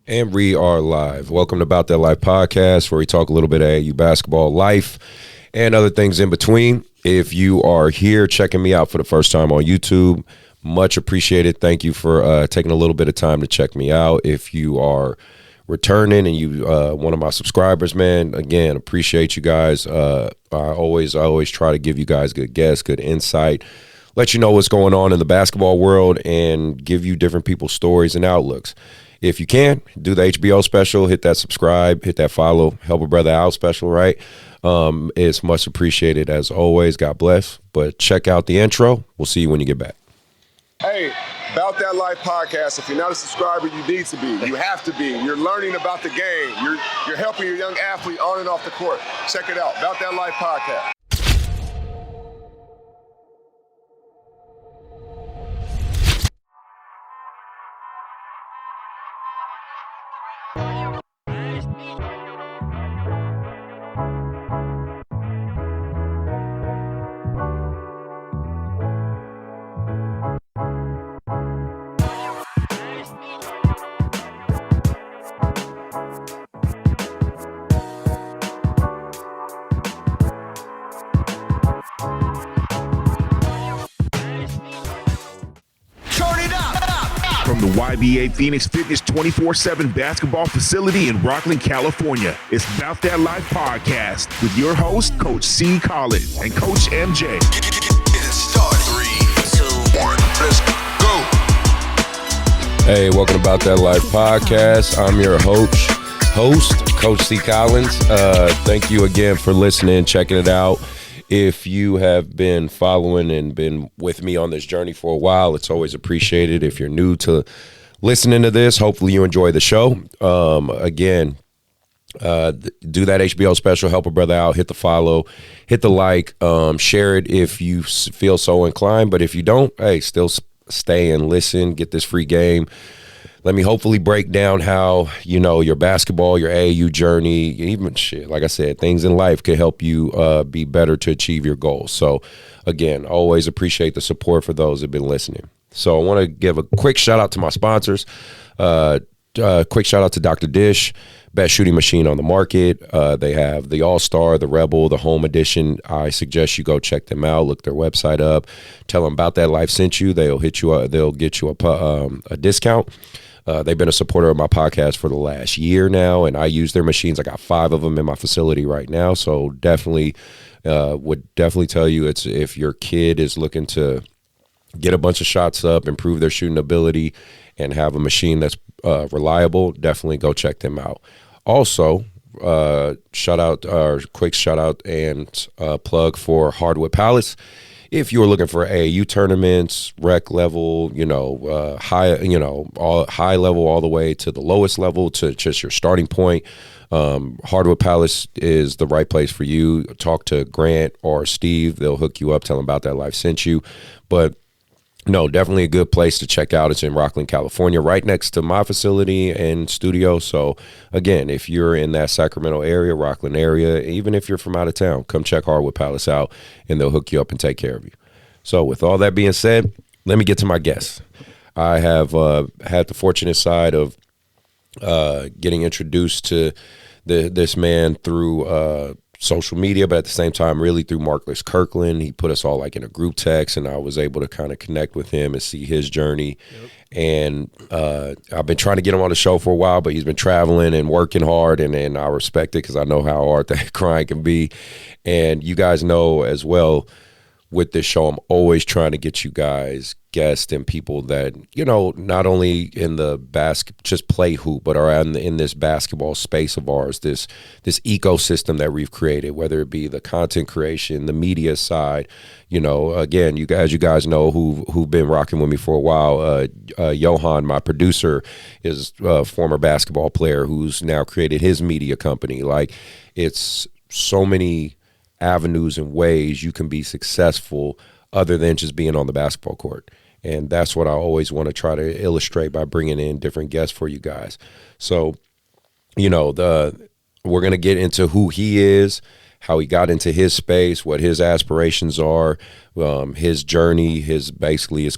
And we are live. Welcome to Bout That Life Podcast, where we talk a little bit of AAU basketball life and other things in between. If you are here checking me out for the first time on YouTube, much appreciated. Thank you for taking a little bit of time to check me out. If you are returning and you one of my subscribers, man, again, appreciate you guys. I always try to give you guys good guests, good insight, let you know what's going on in the basketball world, and give you different people's stories and outlooks. If you can, do the HBO special, hit that subscribe, hit that follow, help a brother out special, right? It's much appreciated as always. God bless. But check out the intro. We'll see you when you get back. Hey, Bout That Life Podcast. If you're not a subscriber, you need to be. You have to be. You're learning about the game. You're helping your young athlete on and off the court. Check it out. Bout That Life Podcast. From the YBA Phenix Fitness 24/7 basketball facility in Rocklin, California, it's Bout That Life Podcast with your host, Coach C.Collins and Coach MJ. Get it started. 3, 2, 1, let's go. Hey, welcome to Bout That Life Podcast. I'm your host, Coach C.Collins. Thank you again for listening, checking it out. If you have been following and been with me on this journey for a while, it's always appreciated. If you're new to listening to this, hopefully you enjoy the show. Again, do that HBO special, help a brother out, hit the follow, hit the like, share it if you feel so inclined. But if you don't, hey, still stay and listen, get this free game. Let me hopefully break down how, your basketball, your AAU journey, even like I said, things in life could help you be better to achieve your goals. So, again, always appreciate the support for those that have been listening. So I want to give a quick shout out to my sponsors. Quick shout out to Dr. Dish, best shooting machine on the market. They have the All-Star, the Rebel, the Home Edition. I suggest you go check them out. Look their website up. Tell them Bout That Life sent you. They'll hit you. They'll get you a discount. They've been a supporter of my podcast for the last year now, and I use their machines. I got 5 of them in my facility right now, so definitely would definitely tell you it's if your kid is looking to get a bunch of shots up, improve their shooting ability, and have a machine that's reliable, definitely go check them out. Also, quick shout out and plug for Hardwood Palace. If you're looking for AAU tournaments, rec level, high level all the way to the lowest level to just your starting point, Hardwood Palace is the right place for you. Talk to Grant or Steve. They'll hook you up, tell them Bout That Life sent you. But no, definitely a good place to check out. It's in Rocklin, California, right next to my facility and studio. So, again, if you're in that Sacramento area, Rocklin area, even if you're from out of town, come check Hardwood Palace out, and they'll hook you up and take care of you. So, with all that being said, let me get to my guests. I have had the fortunate side of getting introduced to this man through social media, but at the same time, really through Marcus Kirkland. He put us all in a group text, and I was able to kind of connect with him and see his journey. Yep. And I've been trying to get him on the show for a while, but he's been traveling and working hard, and I respect it because I know how hard that grind can be. And you guys know as well, with this show, I'm always trying to get you guys guests and people that, not only in the just play hoop, but are in this basketball space of ours, this ecosystem that we've created, whether it be the content creation, the media side. Again, you guys know who've been rocking with me for a while. Johan, my producer, is a former basketball player who's now created his media company. It's so many avenues and ways you can be successful other than just being on the basketball court. And that's what I always want to try to illustrate by bringing in different guests for you guys. So, we're going to get into who he is, how he got into his space, what his aspirations are, his journey, his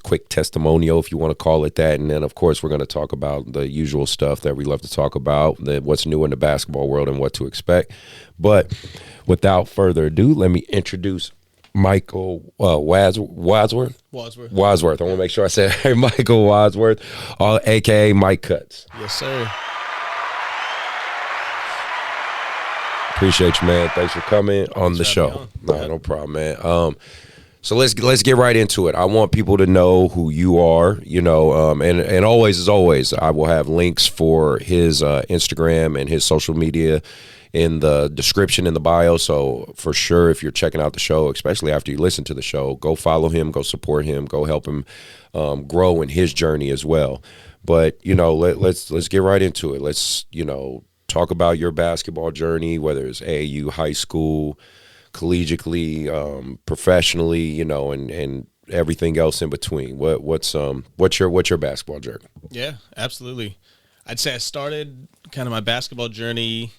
quick testimonial, if you want to call it that. And then, of course, we're going to talk about the usual stuff that we love to talk about, what's new in the basketball world and what to expect. But without further ado, let me introduce Michael Wadsworth. I want to make sure I said Michael Wadsworth, a.k.a. Mike Cuts. Yes, sir. Appreciate you, man. Thanks for coming on the show. No problem, man. So let's get right into it. I want people to know who you are, and always, as always, I will have links for his Instagram and his social media in the description in the bio. So for sure, if you're checking out the show, especially after you listen to the show, go follow him, go support him, go help him grow in his journey as well. But let's get right into it. Let's talk about your basketball journey, whether it's AAU, high school, collegiately, professionally, and everything else in between. What's your basketball journey? Yeah, absolutely. I'd say I started kind of my basketball journey,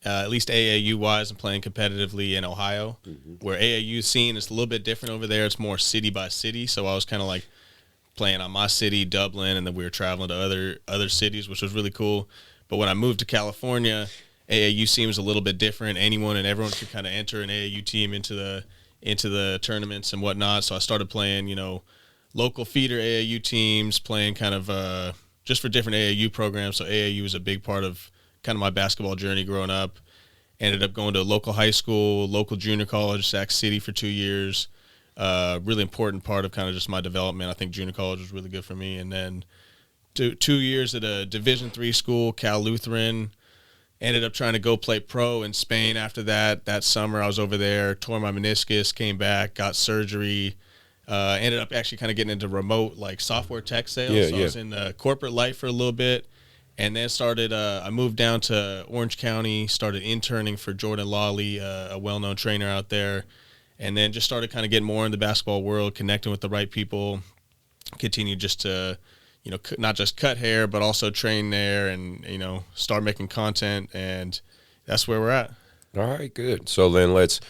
at least AAU-wise, and playing competitively in Ohio, where AAU scene is a little bit different over there. It's more city by city, so I was kind of like playing on my city, Dublin, and then we were traveling to other cities, which was really cool. But when I moved to California, AAU seems a little bit different. Anyone and everyone could kind of enter an AAU team into the tournaments and whatnot. So I started playing, local feeder AAU teams, playing kind of just for different AAU programs. So AAU was a big part of kind of my basketball journey growing up. Ended up going to a local high school, local junior college, Sac City for 2 years. Really important part of kind of just my development. I think junior college was really good for me. And then 2 years at a Division III school, Cal Lutheran. Ended up trying to go play pro in Spain after that. That summer I was over there, tore my meniscus, came back, got surgery. Ended up actually kind of getting into remote software tech sales. I was in corporate life for a little bit. And then I moved down to Orange County, started interning for Jordan Lawley, a well-known trainer out there, and then just started kind of getting more in the basketball world, connecting with the right people, continued just to, not just cut hair, but also train there and, start making content, and that's where we're at. All right, good. So then let's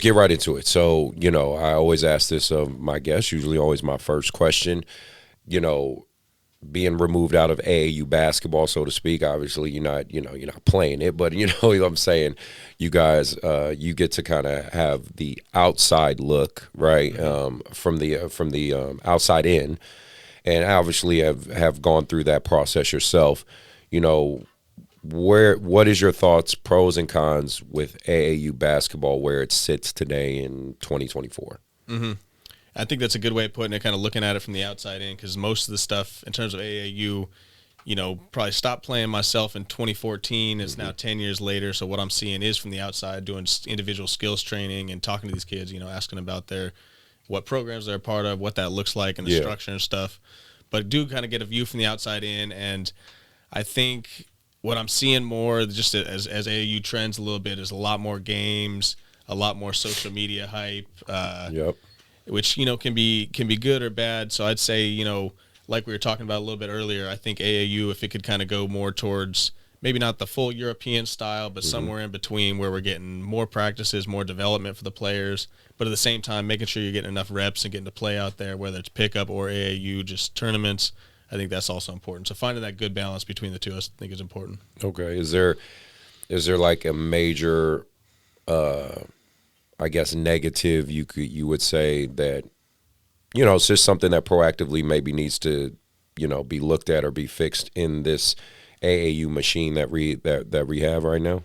get right into it. So, I always ask this of my guests, usually always my first question, being removed out of AAU basketball, so to speak. Obviously, you're not playing it, but what I'm saying, you guys, you get to kind of have the outside look, right, from the outside in, and obviously have gone through that process yourself. What is your thoughts, pros and cons with AAU basketball where it sits today in 2024? Mm-hmm. I think that's a good way of putting it, kind of looking at it from the outside in, because most of the stuff in terms of AAU, probably stopped playing myself in 2014. It's now 10 years later. So what I'm seeing is from the outside, doing individual skills training and talking to these kids, asking about what programs they're a part of, what that looks like, and the structure and stuff. But do kind of get a view from the outside in. And I think what I'm seeing more, just as AAU trends a little bit, is a lot more games, a lot more social media hype. Which, can be good or bad. So I'd say, like we were talking about a little bit earlier, I think AAU, if it could kind of go more towards maybe not the full European style, but somewhere in between, where we're getting more practices, more development for the players, but at the same time making sure you're getting enough reps and getting to play out there, whether it's pickup or AAU, just tournaments. I think that's also important. So finding that good balance between the two, I think, is important. Okay. Is there like a major I guess negative you would say that it's just something that proactively maybe needs to be looked at or be fixed in this AAU machine that we have right now?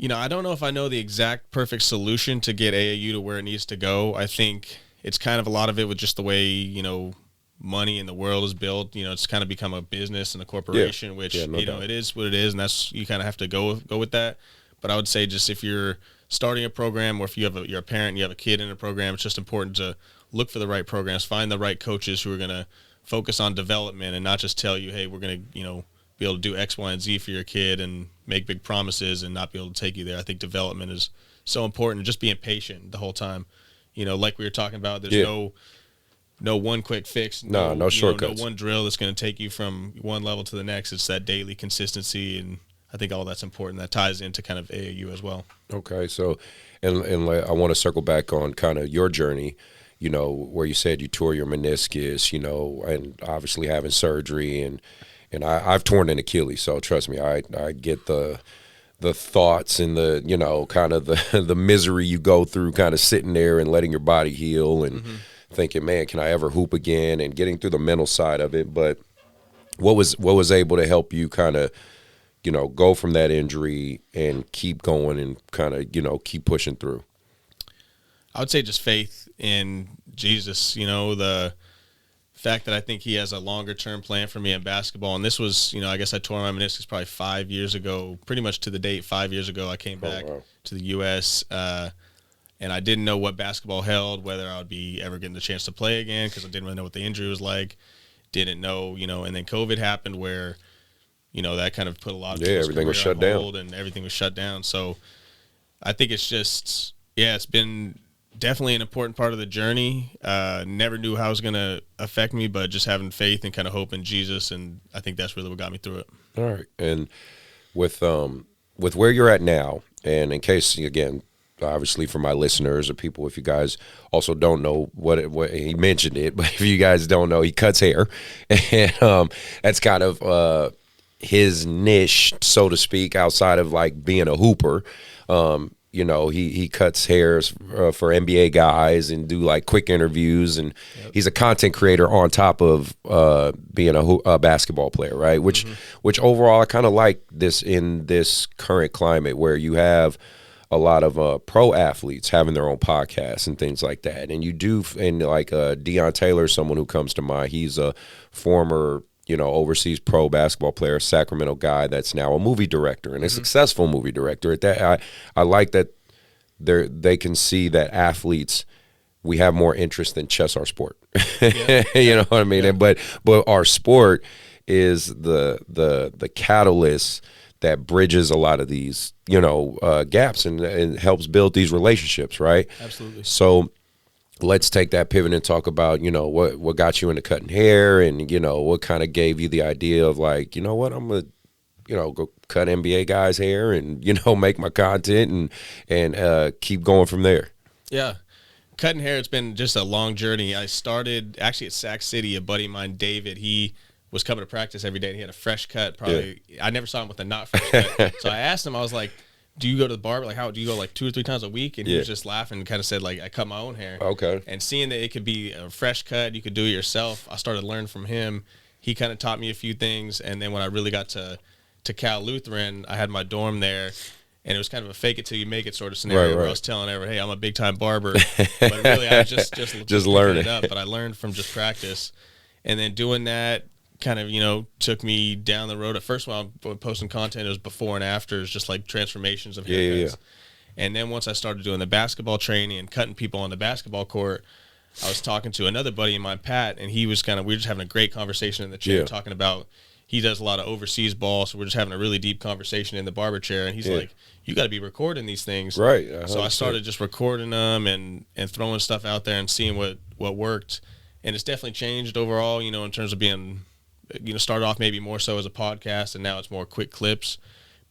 I don't know if I know the exact perfect solution to get AAU to where it needs to go. I think it's kind of a lot of it with just the way money in the world is built. It's kind of become a business and a corporation, which it is what it is, and that's, you kind of have to go with that. But I would say, just if you're starting a program, or if you're a parent and you have a kid in a program, it's just important to look for the right programs, find the right coaches who are going to focus on development and not just tell you, hey, we're going to, be able to do X, Y, and Z for your kid and make big promises and not be able to take you there. I think development is so important, just being patient the whole time. Like we were talking about, there's no one quick fix, no shortcuts, no one drill that's going to take you from one level to the next. It's that daily consistency, and I think all that's important. That ties into kind of AAU as well. Okay, so and I want to circle back on kind of your journey, where you said you tore your meniscus, and obviously having surgery, and I've torn an Achilles, so trust me, I get the thoughts and the kind of the misery you go through, kind of sitting there and letting your body heal and thinking, man, can I ever hoop again, and getting through the mental side of it. But what was able to help you kind of go from that injury and keep going and kind of keep pushing through? I would say just faith in Jesus, the fact that I think he has a longer term plan for me in basketball. And this was, I guess I tore my meniscus probably 5 years ago, pretty much to the date 5 years ago. I came back to the U.S. And I didn't know what basketball held, whether I would be ever getting the chance to play again, because I didn't really know what the injury was like. Didn't know, and then COVID happened where, that kind of put a lot of everything was shut down, and everything was shut down. So I think it's just, it's been definitely an important part of the journey. Never knew how it was going to affect me, but just having faith and kind of hope in Jesus, and I think that's really what got me through it. All right. And with where you're at now, and in case, again, obviously for my listeners or people, if you guys also don't know what he mentioned it, but if you guys don't know, he cuts hair, and that's kind of his niche, so to speak, outside of like being a hooper. He cuts hairs for NBA guys and do like quick interviews, and he's a content creator on top of being a basketball player, right? Which overall I kind of like this in this current climate where you have a lot of pro athletes having their own podcasts and things like that. And you do, and like Deion Taylor is someone who comes to mind. He's a former overseas pro basketball player, Sacramento guy that's now a movie director and a successful movie director. At that, I like that they can see that athletes, we have more interest than just our sport. You know what I mean? Yeah. But our sport is the catalyst that bridges a lot of these gaps and helps build these relationships, right? Absolutely. So let's take that pivot and talk about, what got you into cutting hair, and, what kind of gave you the idea of like, what, I'm going to, go cut NBA guys' hair and, make my content and keep going from there. Yeah. Cutting hair, it's been just a long journey. I started actually at Sac City. A buddy of mine, David, he was coming to practice every day, and he had a fresh cut. Probably, I never saw him with a not fresh cut. So I asked him, I was like, do you go to the barber? Like, how do you go like 2 or 3 times a week? And he was just laughing and kind of said, like, I cut my own hair. Okay. And seeing that it could be a fresh cut, you could do it yourself, I started learning from him. He kind of taught me a few things. And then when I really got to Cal Lutheran, I had my dorm there, and it was kind of a fake it till you make it sort of scenario where I was telling everyone, hey, I'm a big time barber. But really, I was just learning it up. But I learned from just practice. And then doing that kind of, took me down the road. At first, while I'm posting content, it was before and afters, just like transformations of haircuts. And then once I started doing the basketball training and cutting people on the basketball court, I was talking to another buddy of mine, Pat, and we were just having a great conversation in the chair, talking about, he does a lot of overseas ball, so we're just having a really deep conversation in the barber chair, and he's like, you got to be recording these things. Right. So I started just recording them and throwing stuff out there and seeing what worked. And it's definitely changed overall, in terms of being, started off maybe more so as a podcast, and now it's more quick clips.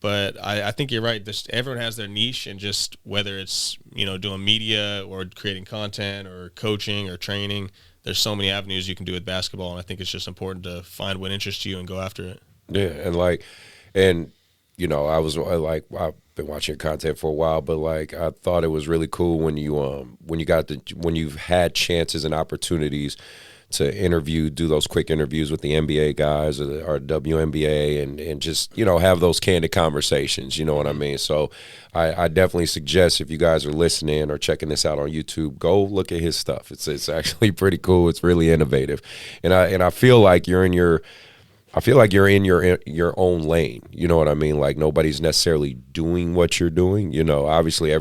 But I think you're right. Everyone has their niche, and just whether it's, doing media or creating content or coaching or training, there's so many avenues you can do with basketball, and I think it's just important to find what interests you and go after it. Yeah, and I've been watching your content for a while, but like I thought it was really cool when you've had chances and opportunities to do those quick interviews with the NBA guys or WNBA and just, have those candid conversations, you know what I mean? So I definitely suggest, if you guys are listening or checking this out on YouTube, go look at his stuff. It's actually pretty cool. It's really innovative. And I feel like you're in your own lane. You know what I mean? Like nobody's necessarily doing what you're doing. Obviously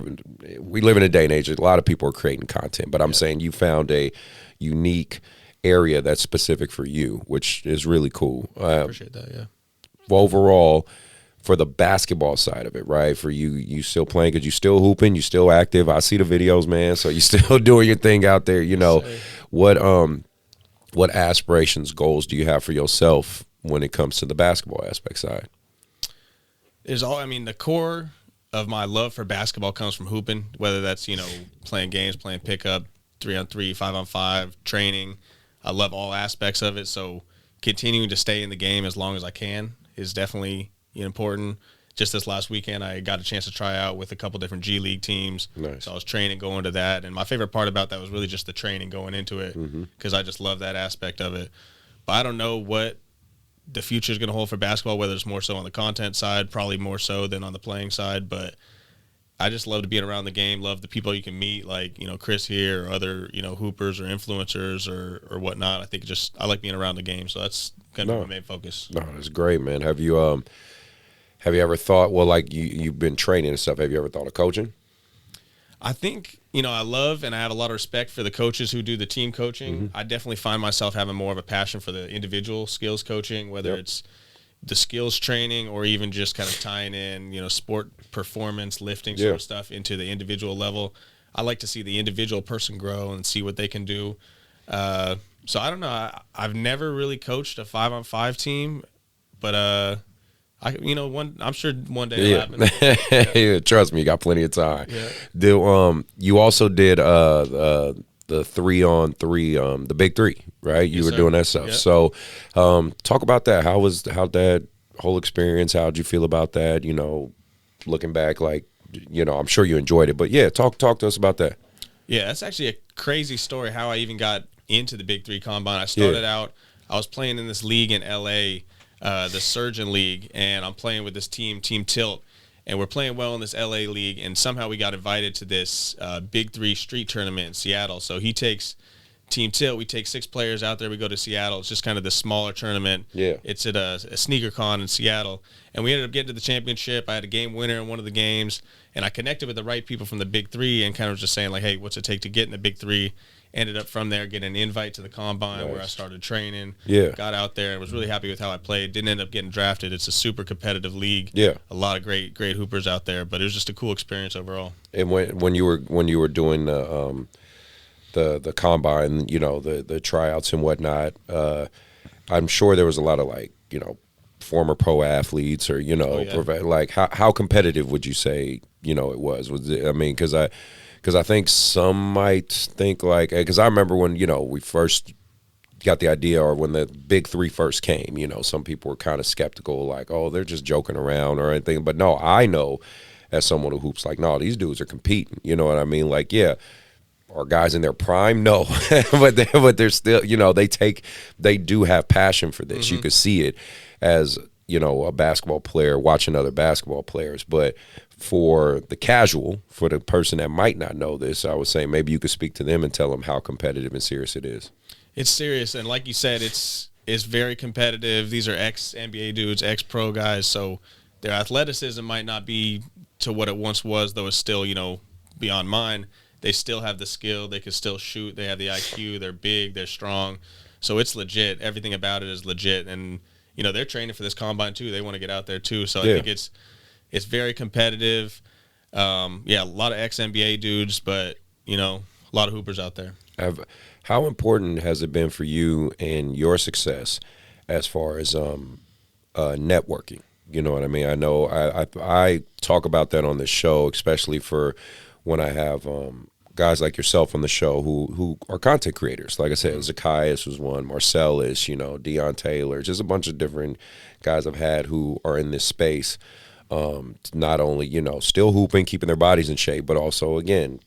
we live in a day and age, a lot of people are creating content, but I'm saying you found a unique area that's specific for you, which is really cool. I appreciate that. Yeah. Overall, for the basketball side of it, right? For you still playing, because you still hooping, you still active. I see the videos, man. So you still doing your thing out there. What aspirations, goals do you have for yourself when it comes to the basketball aspect side? I mean, the core of my love for basketball comes from hooping, whether that's, playing games, playing pickup, 3-on-3, 5-on-5, training. I love all aspects of it. So continuing to stay in the game as long as I can is definitely important. Just this last weekend, I got a chance to try out with a couple different G League teams. Nice. So I was training, going to that. And my favorite part about that was really just the training going into it, because I just love that aspect of it. But I don't know what the future is going to hold for basketball, whether it's more so on the content side, probably more so than on the playing side. But I just love to be around the game, love the people you can meet, like, Chris here or other, hoopers or influencers or whatnot. I think I like being around the game. So that's kind of my main focus. No, that's great, man. Have you ever thought, well, like you've been training and stuff, have you ever thought of coaching? I think, I love and I have a lot of respect for the coaches who do the team coaching. I definitely find myself having more of a passion for the individual skills coaching, whether it's the skills training or even just kind of tying in, sport performance, lifting sort of stuff into the individual level. I like to see the individual person grow and see what they can do. So I don't know. I've never really coached a 5-on-5 team, but I'm sure one day it'll happen. Yeah, trust me, you got plenty of time. Yeah. You also did the 3-on-3, the big three, right? You were doing that stuff. Yep. So talk about that. How that whole experience? How'd you feel about that? Looking back, like, I'm sure you enjoyed it, but yeah, talk to us about that. Yeah, that's actually a crazy story how I even got into the Big Three Combine. I started out, I was playing in this league in LA, the Surgeon League, and I'm playing with this Team Tilt, and we're playing well in this LA league, and somehow we got invited to this Big Three street tournament in Seattle. So he takes Team Tilt, we take 6 players out there, we go to Seattle. It's just kind of the smaller tournament. Yeah. It's at a sneaker con in Seattle, and we ended up getting to the championship. I had a game winner in one of the games, and I connected with the right people from the Big Three and kind of just saying, like, hey, what's it take to get in the Big Three? Ended up from there getting an invite to the combine where I started training. Yeah. Got out there and was really happy with how I played. Didn't end up getting drafted. It's a super competitive league. Yeah. A lot of great hoopers out there, but it was just a cool experience overall. And when you were doing the combine, the tryouts and whatnot, I'm sure there was a lot of, like, former pro athletes or like how competitive would you say it was? I mean, because I think some might think, like, because I remember when we first got the idea, or when the Big Three first came, some people were kind of skeptical, like, oh, they're just joking around or anything. But no, I know as someone who hoops, like, no, these dudes are competing. You know what I mean? Like, yeah. Are guys in their prime? No, but they're still, they do have passion for this. You could see it as, a basketball player watching other basketball players. But for the casual, for the person that might not know this, I would say maybe you could speak to them and tell them how competitive and serious it is. It's serious, and like you said, it's very competitive. These are ex-NBA dudes, ex-pro guys, so their athleticism might not be to what it once was, though it's still, beyond mine. They still have the skill. They can still shoot. They have the IQ. They're big. They're strong. So it's legit. Everything about it is legit. And, they're training for this combine, too. They want to get out there, too. So I think it's very competitive. A lot of ex-NBA dudes, but, a lot of hoopers out there. How important has it been for you and your success as far as networking? You know what I mean? I know I talk about that on this show, especially for when I have guys like yourself on the show who are content creators. Like I said, Zacchaeus was one, Marcel is, Deion Taylor, just a bunch of different guys I've had who are in this space, not only, still hooping, keeping their bodies in shape, but also, again,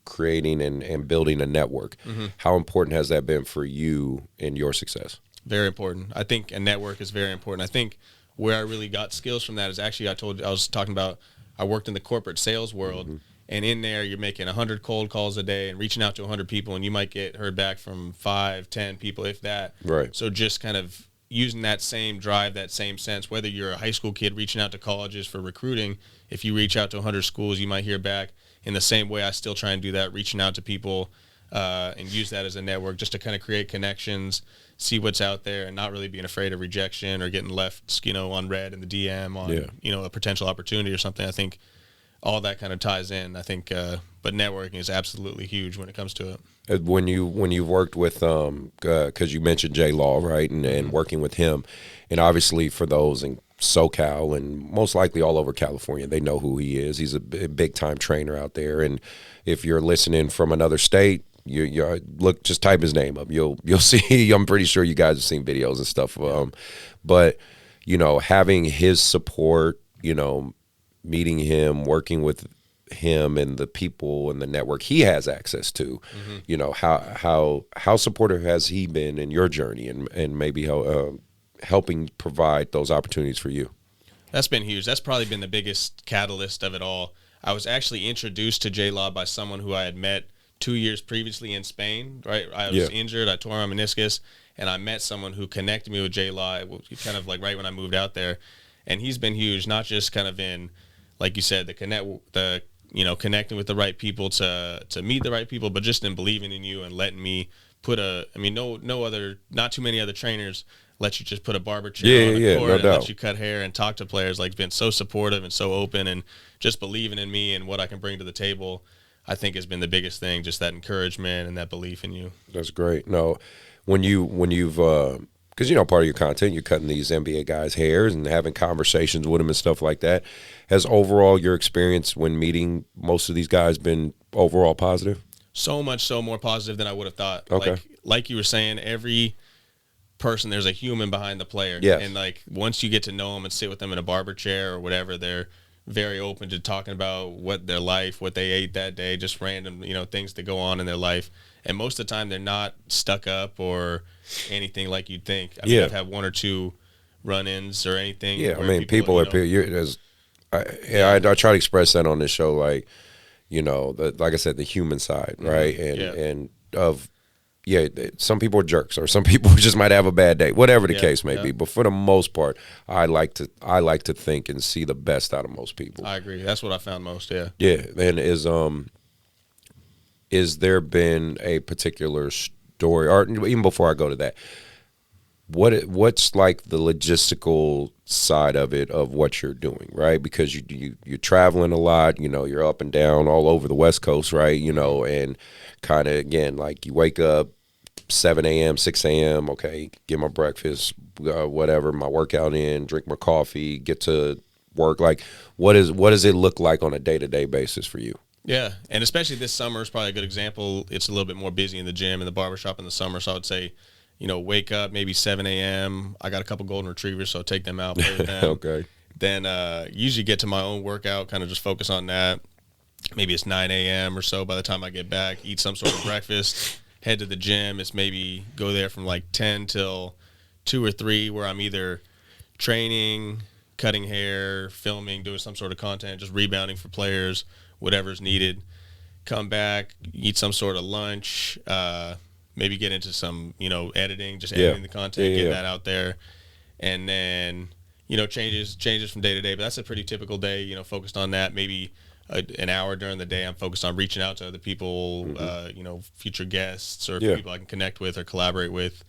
creating and building a network. How important has that been for you in your success? Very important. I think a network is very important. I think where I really got skills from that is actually, I was talking about, I worked in the corporate sales world. And in there, you're making 100 cold calls a day and reaching out to 100 people, and you might get heard back from 5, 10 people, if that. Right. So just kind of using that same drive, that same sense, whether you're a high school kid reaching out to colleges for recruiting, if you reach out to 100 schools, you might hear back. In the same way, I still try and do that, reaching out to people and use that as a network just to kind of create connections, see what's out there, and not really being afraid of rejection or getting left, on red in the DM on, a potential opportunity or something. I think all that kind of ties in. I think, but networking is absolutely huge when it comes to it. When you've worked with, because you mentioned J Law, right, and working with him, and obviously for those, and SoCal and most likely all over California. They know who he is. He's a big time trainer out there. And if you're listening from another state, you look, just type his name up. You'll see. I'm pretty sure you guys have seen videos and stuff. But you know, having his support, you know, meeting him, working with him and the people and the network he has access to, you know, how supportive has he been in your journey, and maybe how helping provide those opportunities for you? That's been huge. That's probably been the biggest catalyst of it all. I was actually introduced to J-Law by someone who I had met 2 years previously in Spain, right? I was injured. I tore my meniscus, and I met someone who connected me with J-Law kind of like right when I moved out there. And he's been huge, not just kind of in, like you said, connecting with the right people to meet the right people, but just in believing in you and letting me not too many other trainers let you just put a barber chair on the court and let you cut hair and talk to players. Like, been so supportive and so open, and just believing in me and what I can bring to the table, I think has been the biggest thing, just that encouragement and that belief in you. That's great. No, when you've because, you know, part of your content, you're cutting these NBA guys' hairs and having conversations with them and stuff like that. Has overall your experience when meeting most of these guys been overall positive? So much so more positive than I would have thought. Okay. Like you were saying, every person, there's a human behind the player. Yes. And like, once you get to know them and sit with them in a barber chair or whatever, they're very open to talking about what their life, what they ate that day, just random, you know, things that go on in their life. And most of the time they're not stuck up or anything like you'd think. I mean, I've had one or two run-ins or anything. Yeah, I mean, people are, I try to express that on this show, like, you know, like I said, the human side, right? And some people are jerks, or some people just might have a bad day, whatever the case may be. But for the most part, I like to think and see the best out of most people. I agree. That's what I found most. Yeah. Yeah, and is there been a particular story, or even before I go to that, what's like the logistical side of it, of what you're doing, right? Because you're traveling a lot, you know, you're up and down all over the West Coast, right? You know, and kind of, again, like, you wake up 7 a.m., 6 a.m., okay, get my breakfast, whatever, my workout in, drink my coffee, get to work. Like, what does it look like on a day-to-day basis for you? Yeah, and especially this summer is probably a good example. It's a little bit more busy in the gym and the barbershop in the summer, so I would say, you know, wake up maybe 7 a.m. I got a couple golden retrievers, so I'll take them out, play with them. Okay. Then usually get to my own workout, kind of just focus on that. Maybe it's 9 a.m. or so by the time I get back, eat some sort of breakfast, head to the gym. It's maybe go there from like 10 till 2 or 3, where I'm either training, cutting hair, filming, doing some sort of content, just rebounding for players, whatever's needed. Come back, eat some sort of lunch, maybe get into some, you know, editing, just editing the content, getting that out there. And then, you know, changes from day to day. But that's a pretty typical day, you know, focused on that. Maybe an hour during the day I'm focused on reaching out to other people, you know, future guests or people I can connect with or collaborate with.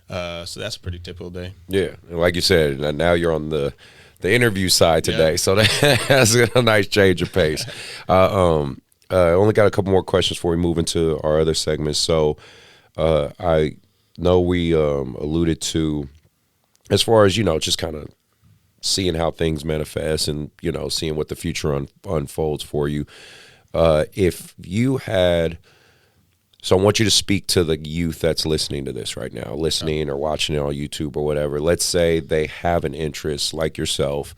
So that's a pretty typical day. Yeah. And like you said, now you're on the interview side today. So that's a nice change of pace. I only got a couple more questions before we move into our other segments. So I know we alluded to, as far as, you know, just kind of seeing how things manifest and, you know, seeing what the future unfolds for you. If you had, so I want you to speak to the youth that's listening to this right now, or watching it on YouTube or whatever. Let's say they have an interest like yourself.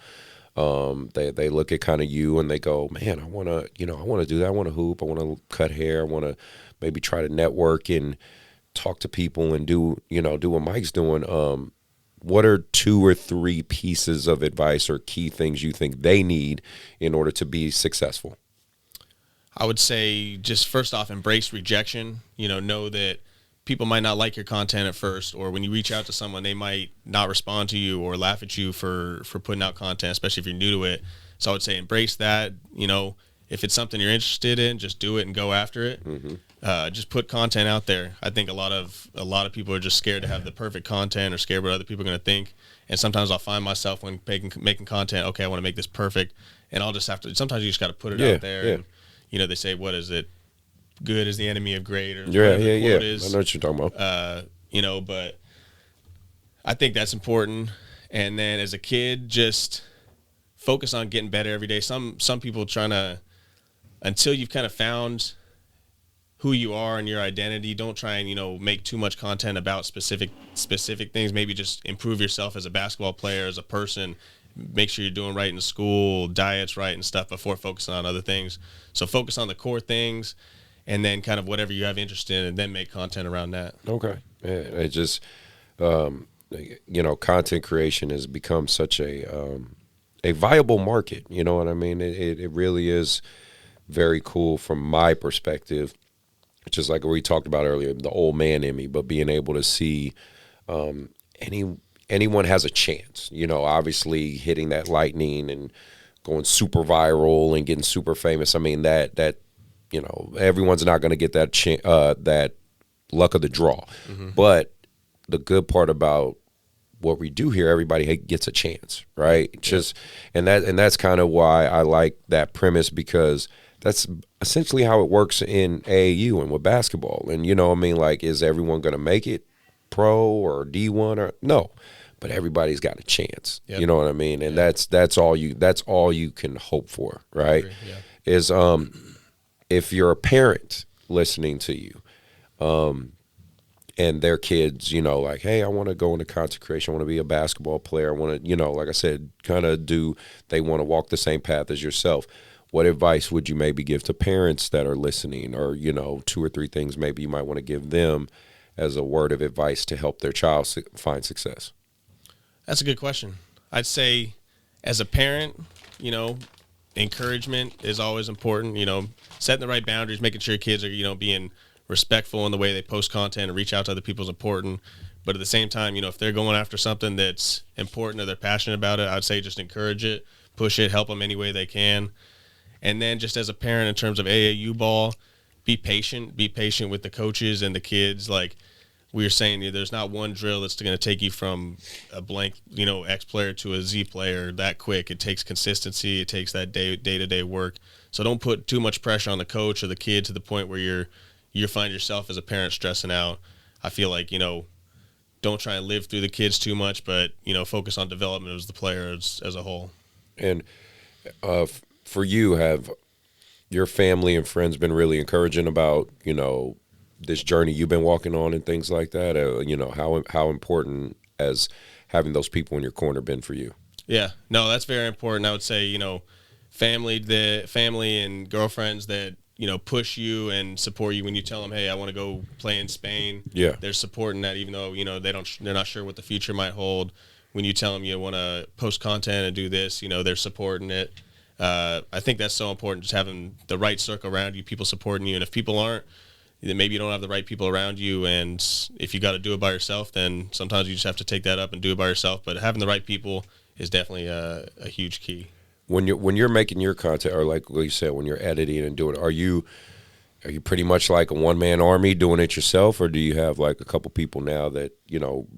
They look at kind of you and they go, man, I want to do that. I want to hoop. I want to cut hair. I want to maybe try to network and talk to people and do what Mike's doing. What are 2 or 3 pieces of advice or key things you think they need in order to be successful? I would say, just first off, embrace rejection. You know that people might not like your content at first, or when you reach out to someone, they might not respond to you or laugh at you for putting out content, especially if you're new to it. So I would say embrace that. You know, if it's something you're interested in, just do it and go after it. Just put content out there. I think a lot of people are just scared to have the perfect content or scared what other people are going to think. And sometimes I'll find myself when making content, okay, I want to make this perfect, and I'll just have to. Sometimes you just got to put it out there. And, you know, they say, what is it? Good is the enemy of great, or whatever the quote is. I know what you're talking about. You know, but I think that's important. And then as a kid, just focus on getting better every day. Some people trying to, until you've kind of found who you are and your identity, don't try and, make too much content about specific things. Maybe just improve yourself as a basketball player, as a person. Make sure you're doing right in school, diets right and stuff before focusing on other things. So focus on the core things and then kind of whatever you have interest in, and then make content around that. Okay. Yeah, it just, content creation has become such a viable market. You know what I mean? It really is very cool from my perspective. Just like we talked about earlier, the old man in me, but being able to see anyone has a chance, obviously hitting that lightning and going super viral and getting super famous. I mean, that everyone's not going to get that that luck of the draw. Mm-hmm. But the good part about what we do here, everybody gets a chance, right? Yeah. And that's kind of why I like that premise, because that's essentially how it works in AAU and with basketball. And is everyone going to make it pro or D1 or no? But everybody's got a chance. Yep. You know what I mean? And that's all you can hope for, right? Yeah. Is if you're a parent listening to you, and their kids, hey, I want to go into content creation, I want to be a basketball player, I want to, like I said, they want to walk the same path as yourself. What advice would you maybe give to parents that are listening, or, 2 or 3 things maybe you might want to give them as a word of advice to help their child find success? That's a good question. I'd say as a parent, encouragement is always important, setting the right boundaries, making sure your kids are, being respectful in the way they post content and reach out to other people is important. But at the same time, if they're going after something that's important or they're passionate about it, I'd say just encourage it, push it, help them any way they can. And then just as a parent in terms of AAU ball, be patient with the coaches and the kids. Like we were saying, there's not one drill that's going to take you from a blank, X player to a Z player that quick. It takes consistency. It takes that day-to-day work. So don't put too much pressure on the coach or the kid to the point where you find yourself as a parent stressing out. I feel like, don't try and live through the kids too much, but, focus on development as the player as a whole. And for you, have your family and friends been really encouraging about, this journey you've been walking on and things like that? How important has having those people in your corner been for you? Yeah, no, that's very important. I would say, family and girlfriends that, push you and support you when you tell them, hey, I want to go play in Spain. Yeah. They're supporting that, even though, they're not sure what the future might hold. When you tell them you want to post content and do this, they're supporting it. I think that's so important, just having the right circle around you, people supporting you. And if people aren't, then maybe you don't have the right people around you. And if you got to do it by yourself, then sometimes you just have to take that up and do it by yourself. But having the right people is definitely a huge key. When you're making your content, or like you said, when you're editing and doing it, are you pretty much like a one-man army doing it yourself, or do you have like a couple people now that,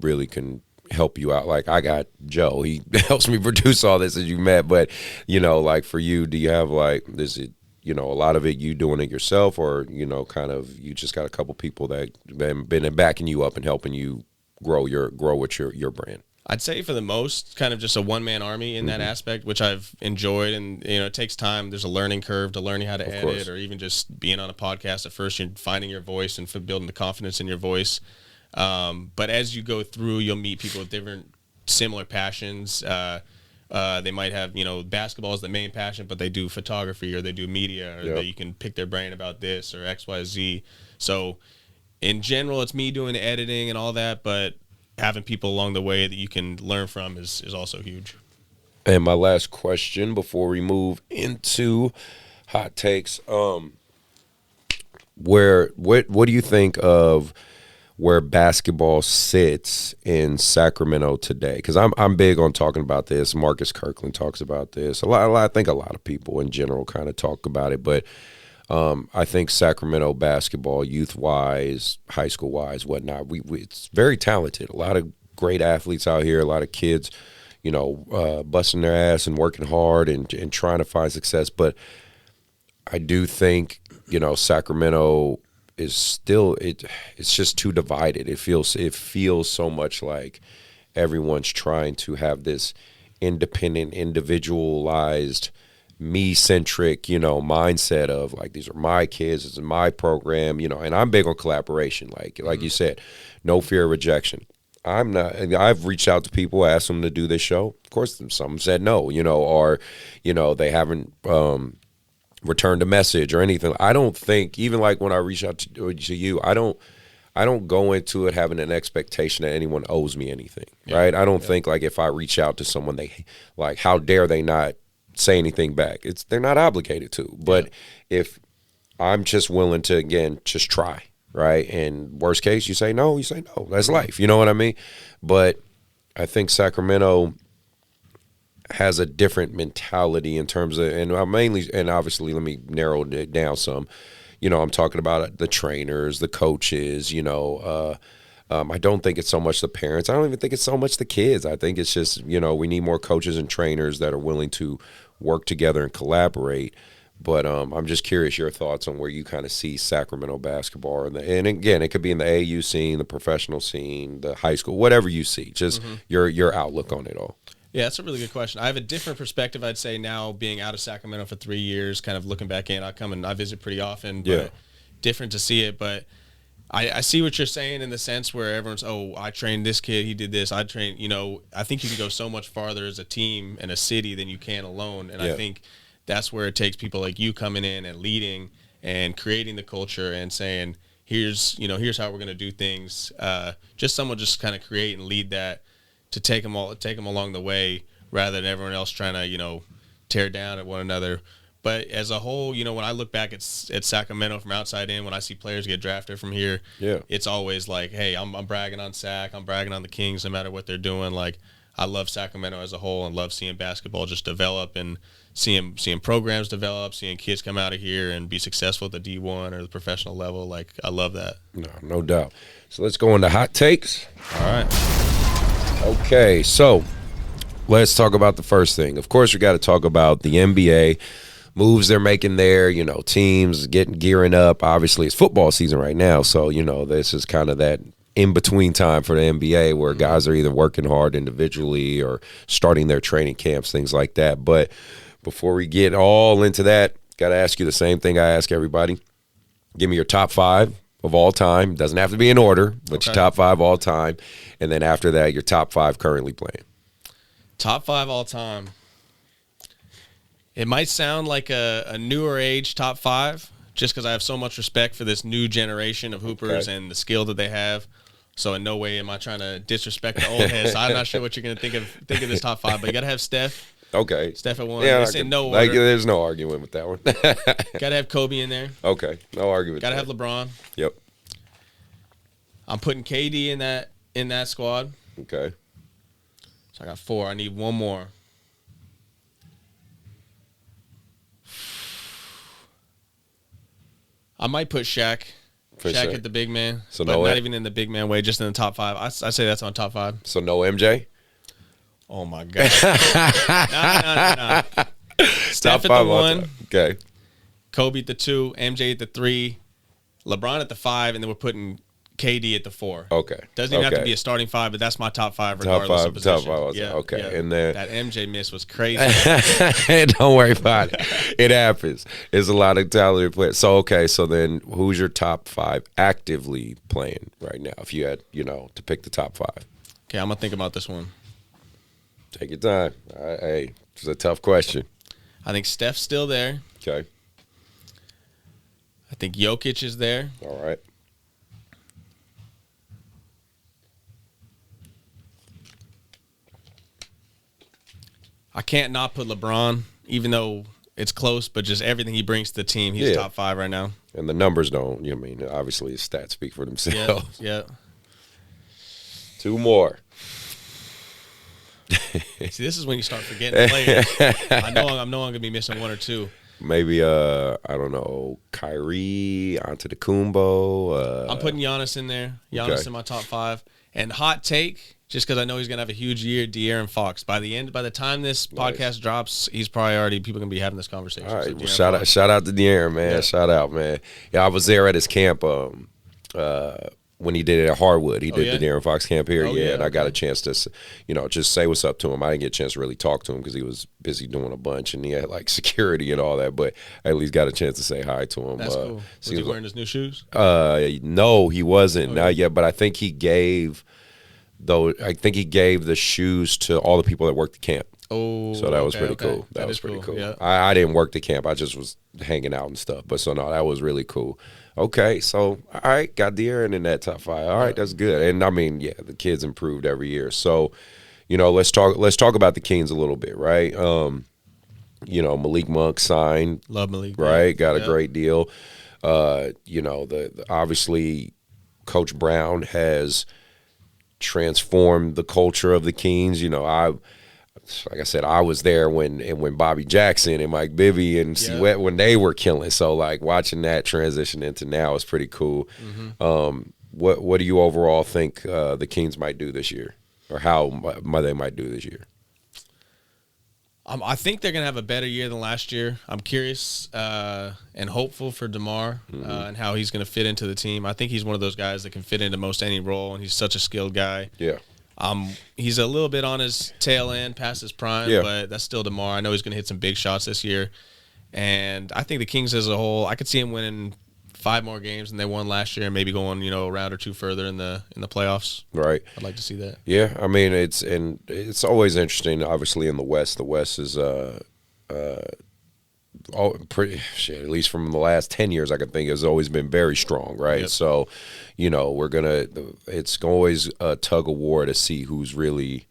really can help you out? Like I got Joe, he helps me produce all this, as you met, but like for you, do you have like, is it a lot of it you doing it yourself, or kind of you just got a couple people that been backing you up and helping you grow with your brand? I'd say for the most, kind of just a one-man army in that aspect, which I've enjoyed. And, it takes time. There's a learning curve to learning how to edit, or even just being on a podcast. At first, you're finding your voice and building the confidence in your voice. But as you go through, you'll meet people with different similar passions. They might have, basketball is the main passion, but they do photography or they do media, or you can pick their brain about this or X, Y, Z. So in general, it's me doing the editing and all that, but having people along the way that you can learn from is also huge. And my last question before we move into hot takes, what do you think of where basketball sits in Sacramento today? Because I'm big on talking about this. Marcus Kirkland talks about this a lot. I think a lot of people in general kind of talk about it, but I think Sacramento basketball, youth-wise, high school-wise, whatnot, it's very talented. A lot of great athletes out here, a lot of kids, busting their ass and working hard and trying to find success. But I do think, Sacramento is still it's just too divided. It feels so much like everyone's trying to have this independent, individualized, me-centric, mindset of like, these are my kids, this is my program, and I'm big on collaboration. Like you said, no fear of rejection. I've reached out to people, asked them to do this show. Of course, some said no, or, they haven't returned a message or anything. I don't think, even like when I reach out to you, I don't go into it having an expectation that anyone owes me anything, right? I don't think like if I reach out to someone, they like, how dare they not say anything back? They're not obligated to. But if I'm just willing to, again, just try, right? And worst case, you say no. That's life. You know what I mean? But I think Sacramento has a different mentality in terms of, and obviously, let me narrow it down some. I'm talking about the trainers, the coaches, I don't think it's so much the parents. I don't even think it's so much the kids. I think it's just, we need more coaches and trainers that are willing to work together and collaborate. But I'm just curious your thoughts on where you kind of see Sacramento basketball. And again, it could be in the AAU scene, the professional scene, the high school, whatever you see, just your outlook on it all. Yeah, that's a really good question. I have a different perspective, I'd say, now being out of Sacramento for 3 years, kind of looking back in. I come and I visit pretty often, but different to see it. But I see what you're saying in the sense where everyone's, I trained this kid, he did this, I trained, I think you can go so much farther as a team and a city than you can alone. And I think that's where it takes people like you coming in and leading and creating the culture and saying, here's how we're going to do things. Just someone just kind of create and lead that, to take them along the way rather than everyone else trying to, tear down at one another. But as a whole, when I look back at Sacramento from outside in, when I see players get drafted from here, it's always like, hey, I'm bragging on Sac, I'm bragging on the Kings no matter what they're doing. Like, I love Sacramento as a whole and love seeing basketball just develop and seeing programs develop, seeing kids come out of here and be successful at the D1 or the professional level. Like, I love that. No doubt. So let's go into hot takes. All right. Okay, so let's talk about the first thing. Of course, we got to talk about the NBA moves they're making there. Teams gearing up. Obviously, it's football season right now, so this is kind of that in between time for the NBA where guys are either working hard individually or starting their training camps, things like that. But before we get all into that, got to ask you the same thing I ask everybody. Give me your top 5 of all time. Doesn't have to be in order, but your top 5 all time. And then after that, your top 5 currently playing. Top 5 all time. It might sound like a newer age top 5, just because I have so much respect for this new generation of hoopers and the skill that they have. So in no way am I trying to disrespect the old heads. I'm not sure what you're going to think of this top 5, but you got to have Steph. Okay. Steph at 1. Yeah, no order. There's no arguing with that one. Got to have Kobe in there. Okay. No argument. Got to have LeBron. Yep. I'm putting KD in that squad. Okay. So I got 4. I need one more. I might put Shaq. Shaq at the big man. So but not even in the big man way, just in the top 5. I say that's on top 5. So no MJ? Oh, my God. No. Steph at the 1. Okay. Kobe at the 2. MJ at the 3. LeBron at the 5. And then we're putting KD at the 4. Okay. Doesn't even have to be a starting 5, but that's my top 5 regardless of position. Top 5. Okay. Yeah. And then that MJ miss was crazy. Don't worry about it. It happens. It's a lot of talented players. So so then who's your top 5 actively playing right now? If you had, to pick the top 5. Okay, I'm gonna think about this one. Take your time. Hey, it's a tough question. I think Steph's still there. Okay. I think Jokic is there. All right. I can't not put LeBron, even though it's close, but just everything he brings to the team, he's top 5 right now. And the numbers don't, obviously his stats speak for themselves. Yeah. 2 more. See, this is when you start forgetting players. I know I'm going to be missing 1 or 2. Maybe, I don't know, Kyrie, Antetokounmpo. I'm putting Giannis in there. Giannis in my top 5. And hot take, just because I know he's going to have a huge year, De'Aaron Fox. By the time this podcast drops, he's probably already, people are going to be having this conversation. All right, so shout out to De'Aaron, man. Yeah. Shout out, man. Yeah, I was there at his camp when he did it at Harwood. He did yeah? the Darren Fox camp here, Oh, and I got okay. a chance to, just say what's up to him. I didn't get a chance to really talk to him because he was busy doing a bunch, and he had like security and all that. But I at least got a chance to say hi to him. That's cool. Was he wearing his new shoes? No, he wasn't, Okay. not yet. But I think he gave the shoes to all the people that worked the camp. Oh, So that was okay, pretty okay. cool. That was is pretty cool. Yeah. I didn't work the camp. I just was hanging out and stuff. But so no, that was really cool. Okay, so all right, got De'Aaron in that top 5. All right, that's good. And I mean, yeah, the kids improved every year. So, let's talk about the Kings a little bit, right? Malik Monk signed, Love Malik. right? Got a Yeah. great deal. Obviously Coach Brown has transformed the culture of the Kings. Like I said, I was there when Bobby Jackson and Mike Bibby and C. Wet, when they were killing. So like watching that transition into now is pretty cool. What do you overall think the Kings might do this year, or how they might do this year? I think they're gonna have a better year than last year. I'm curious and hopeful for DeMar and how he's gonna fit into the team. I think he's one of those guys that can fit into most any role, and he's such a skilled guy. Yeah. He's a little bit on his tail end, past his prime, but that's still DeMar. I know he's going to hit some big shots this year, and I think the Kings as a whole, I could see him winning 5 more games than they won last year, and maybe going a round or 2 further in the playoffs. Right. I'd like to see that. Yeah, I mean it's always interesting. Obviously in the West is pretty shit. At least from the last 10 years, I can think has always been very strong, right? Yep. So, it's always a tug of war to see who's really,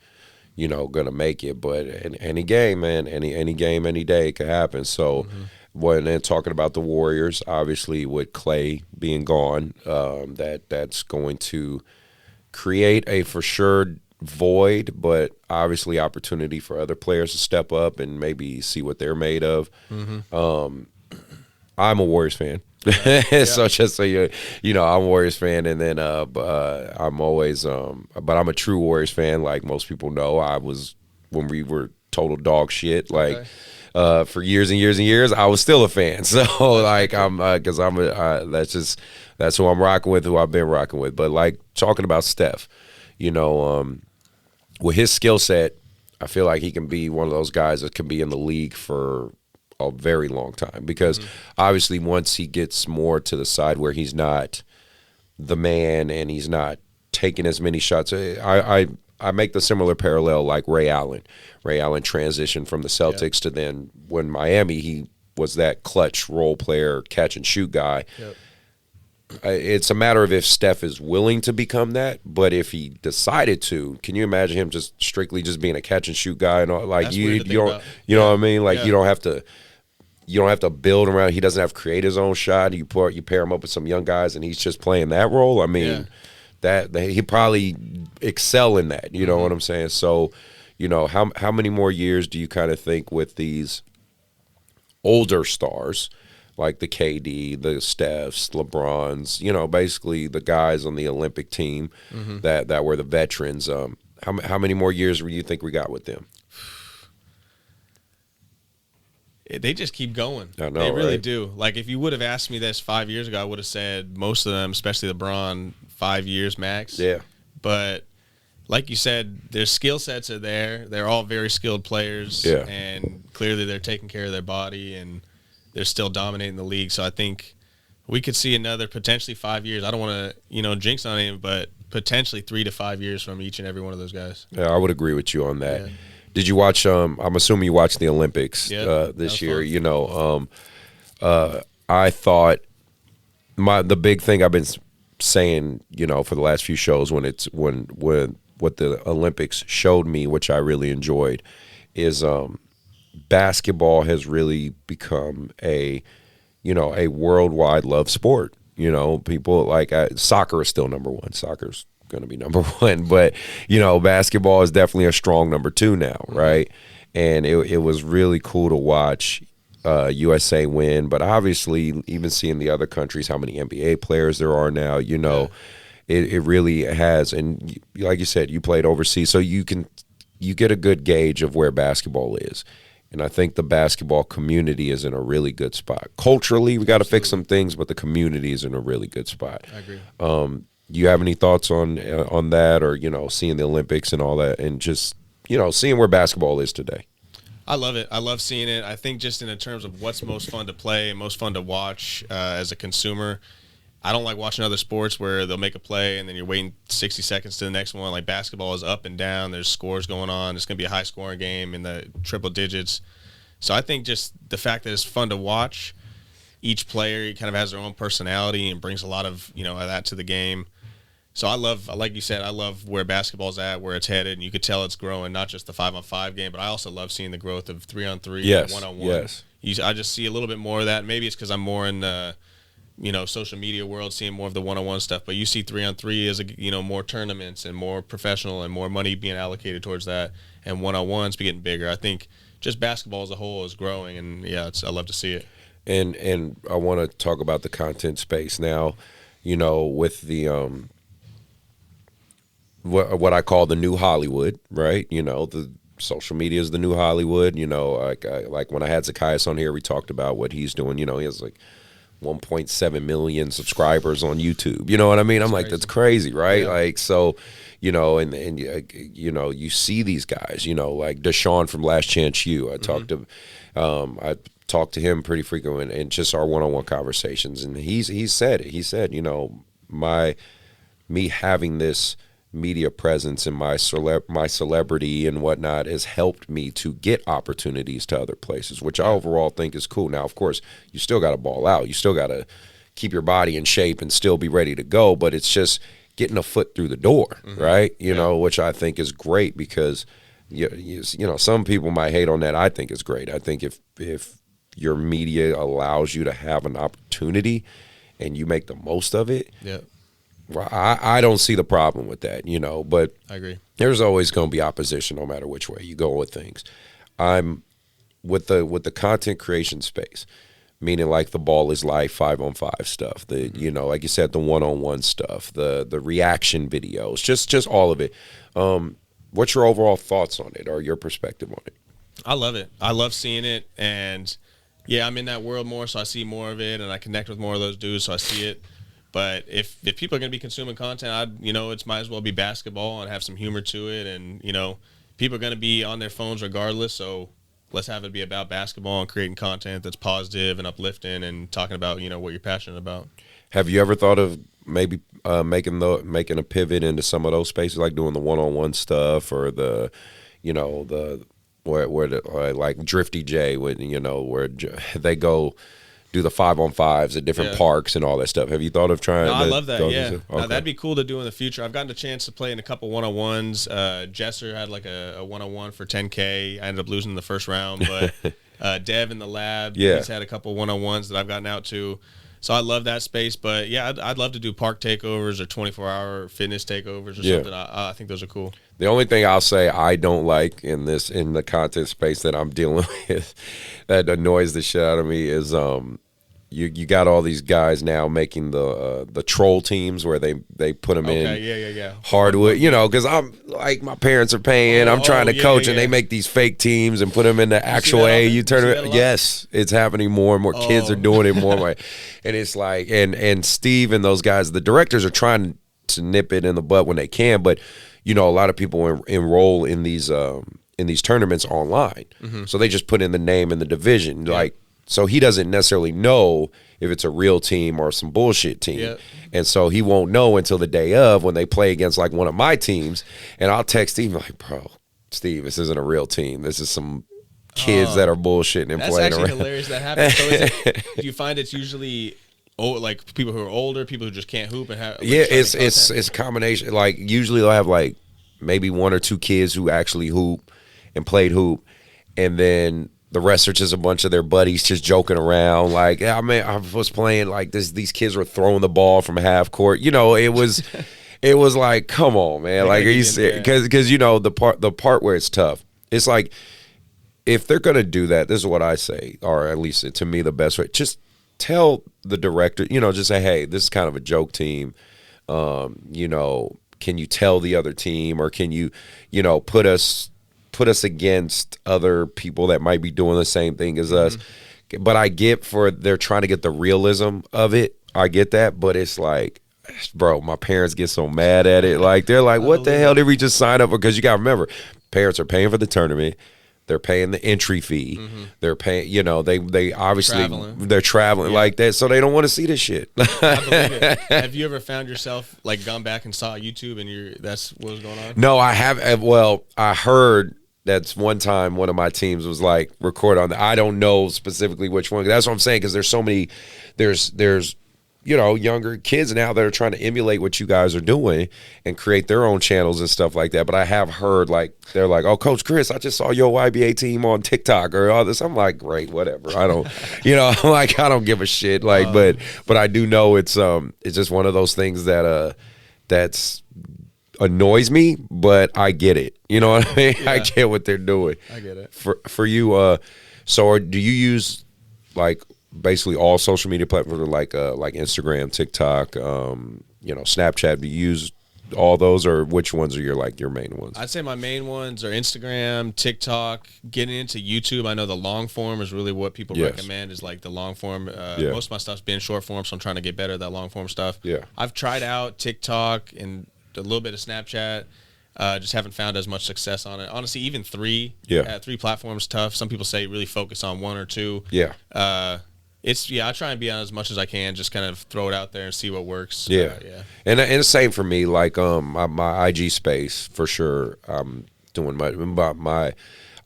gonna make it. But in any game, man, any game, any day, it could happen. So, when then talking about the Warriors, obviously with Clay being gone, that's going to create a for sure void, but obviously opportunity for other players to step up and maybe see what they're made of. I'm a Warriors fan. So just so I'm a Warriors fan, and then I'm always but I'm a true Warriors fan. Like most people know, I was when we were total dog shit. Like for years and years and years, I was still a fan. So like I'm because that's who I'm rocking with, who I've been rocking with. But like talking about Steph, with his skill set, I feel like he can be one of those guys that can be in the league for a very long time, because obviously once he gets more to the side where he's not the man and he's not taking as many shots, I make the similar parallel like Ray Allen. Ray Allen transitioned from the Celtics to then when Miami, he was that clutch role player, catch and shoot guy. Yep. It's a matter of if Steph is willing to become that, but if he decided to, can you imagine him just strictly just being a catch and shoot guy and all, like That's you weird to think don't about. know what I mean? Like Yeah. you don't have to build around. He doesn't have to create his own shot. You pair him up with some young guys and he's just playing that role. I mean, that he probably excel in that. You know what I'm saying? So, how many more years do you kind of think with these older stars, like the KD, the Stephs, LeBrons, basically the guys on the Olympic team that were the veterans. How many more years do you think we got with them? They just keep going. I know, they really right? do. Like if you would have asked me this 5 years ago, I would have said most of them, especially LeBron, 5 years max. Yeah. But like you said, their skill sets are there. They're all very skilled players. Yeah. And clearly they're taking care of their body and they're still dominating the league. So I think we could see another potentially 5 years. I don't want to, jinx on him, but potentially 3 to 5 years from each and every one of those guys. Yeah, I would agree with you on that. Yeah. Did you watch? I'm assuming you watched the Olympics Yep, this that year. was I thought the big thing I've been saying, for the last few shows when what the Olympics showed me, which I really enjoyed, is basketball has really become a worldwide loved sport. People like soccer is still number one. Soccer's going to be number one, but basketball is definitely a strong number 2 now, right? And it was really cool to watch USA win, but obviously even seeing the other countries, how many NBA players there are now, it really has. And like you said, you played overseas, so you get a good gauge of where basketball is. And I think the basketball community is in a really good spot. Culturally, we got to fix some things, but the community is in a really good spot. I agree. you have any thoughts on that, or seeing the Olympics and all that, and just seeing where basketball is today? I love it. I love seeing it. I think just in terms of what's most fun to play and most fun to watch as a consumer, I don't like watching other sports where they'll make a play and then you're waiting 60 seconds to the next one. Like basketball is up and down. There's scores going on. It's going to be a high-scoring game in the triple digits. So I think just the fact that it's fun to watch, each player kind of has their own personality and brings a lot of that to the game. So like you said, I love where basketball's at, where it's headed, and you could tell it's growing, not just the 5-on-5 game, but I also love seeing the growth of 3-on-3 and 1-on-1. Yes. I just see a little bit more of that. Maybe it's because I'm more in the social media world, seeing more of the 1-on-1 stuff, but you see 3-on-3 as more tournaments and more professional and more money being allocated towards that, and 1-on-1's getting bigger. I think just basketball as a whole is growing, and I love to see it. And I want to talk about the content space now, with the what I call the new Hollywood, right? The social media is the new Hollywood. Like when I had Zacchaeus on here, we talked about what he's doing. He has like 1.7 million subscribers on YouTube. You know what I mean? I'm like, that's crazy, right? Yeah. Like, so, and you see these guys, like Deshaun from Last Chance U. I talked to him pretty frequently in just our one-on-one conversations, and he said it. He said, me having this media presence and my celebrity and whatnot has helped me to get opportunities to other places, which I overall think is cool. Now, of course, you still got to ball out. You still got to keep your body in shape and still be ready to go, but it's just getting a foot through the door, right? Which I think is great because, some people might hate on that. I think it's great. I think if your media allows you to have an opportunity and you make the most of it, well, I don't see the problem with that, but I agree. There's always going to be opposition no matter which way you go with things. I'm with the content creation space, meaning like the ball is life 5-on-5 stuff, the like you said, the 1-on-1 stuff, the reaction videos, just all of it. What's your overall thoughts on it or your perspective on it? I love it. I love seeing it, and I'm in that world more, so I see more of it, and I connect with more of those dudes, so I see it. But if people are going to be consuming content, it's might as well be basketball and have some humor to it. And, people are going to be on their phones regardless. So let's have it be about basketball and creating content that's positive and uplifting and talking about, what you're passionate about. Have you ever thought of maybe making a pivot into some of those spaces, like doing the 1-on-1 stuff or the, where like Drifty J, where they go do the 5-on-5s at different parks and all that stuff. Have you thought of trying? No, I love that. Yeah, okay. That'd be cool to do in the future. I've gotten a chance to play in a couple 1-on-1s. Jesser had like a 1-on-1 for 10K. I ended up losing in the first round, but Dev in the lab, he's had a couple 1-on-1s that I've gotten out to. So I love that space. But I'd love to do park takeovers or 24-hour fitness takeovers or something. I think those are cool. The only thing I'll say I don't like in the content space that I'm dealing with that annoys the shit out of me is you got all these guys now making the troll teams where they put them in hardwood, because I'm like, my parents are paying, I'm trying to coach, and they make these fake teams and put them in the actual AAU tournament. Yes, it's happening more and more. Kids are doing it more. And it's like, and Steve and those guys, the directors are trying to nip it in the butt when they can, but a lot of people enroll in these tournaments online, so they just put in the name and the division, so he doesn't necessarily know if it's a real team or some bullshit team, and so he won't know until the day of when they play against like one of my teams, and I'll text Steve like, bro, Steve, this isn't a real team. This is some kids that are bullshitting and playing around. That's actually hilarious that happens. So do you find it's usually like people who are older, people who just can't hoop and have it's a combination. Like usually they'll have like maybe 1 or 2 kids who actually hoop and played hoop, and then the rest are just a bunch of their buddies just joking around. Like, I was playing like this. These kids were throwing the ball from half court. It was like, come on, man. Like, are you serious? Because the part where it's tough. It's like, if they're gonna do that, this is what I say, or at least to me the best way. Just tell the director, just say, hey, this is kind of a joke team. Can you tell the other team, or can you, put us against other people that might be doing the same thing as us? But I get they're trying to get the realism of it. I get that, but it's like, bro, my parents get so mad at it. Like, they're like, what the hell did we just sign up for? Because you got to remember, parents are paying for the tournament. They're paying the entry fee. They're paying, you know, they obviously, they're traveling like that. So they don't want to see this shit. I believe it. Have you ever found yourself, like, gone back and saw YouTube and that's what was going on? No, I have. Well, I heard that's one time one of my teams was like record on I don't know specifically which one. That's what I'm saying, because there's so many, there's you know, younger kids now that are trying to emulate what you guys are doing and create their own channels and stuff like that. But I have heard, like, they're like, oh, Coach Chris, I just saw your YBA team on TikTok or all this. I'm like, great, whatever. I don't, you know, I'm like, I don't give a shit. Like, but I do know it's just one of those things that that's annoys me, but I get it. You know what I mean? Yeah. I get what they're doing. I get it. For you, so do you use, like, basically all social media platforms like Instagram, TikTok, you know, Snapchat? Do you use all those, or which ones are your main ones? I'd say my main ones are Instagram, TikTok. Getting into YouTube, I know the long form is really what people recommend, is like the long form. Most of my stuff's been short form, so I'm trying to get better at that long form stuff. Yeah, I've tried out TikTok and a little bit of Snapchat. Just haven't found as much success on it. Honestly, even three platforms tough. Some people say really focus on one or two. Yeah. I try and be on as much as I can, just kind of throw it out there and see what works. Yeah. And the same for me, like my IG space for sure. I'm doing my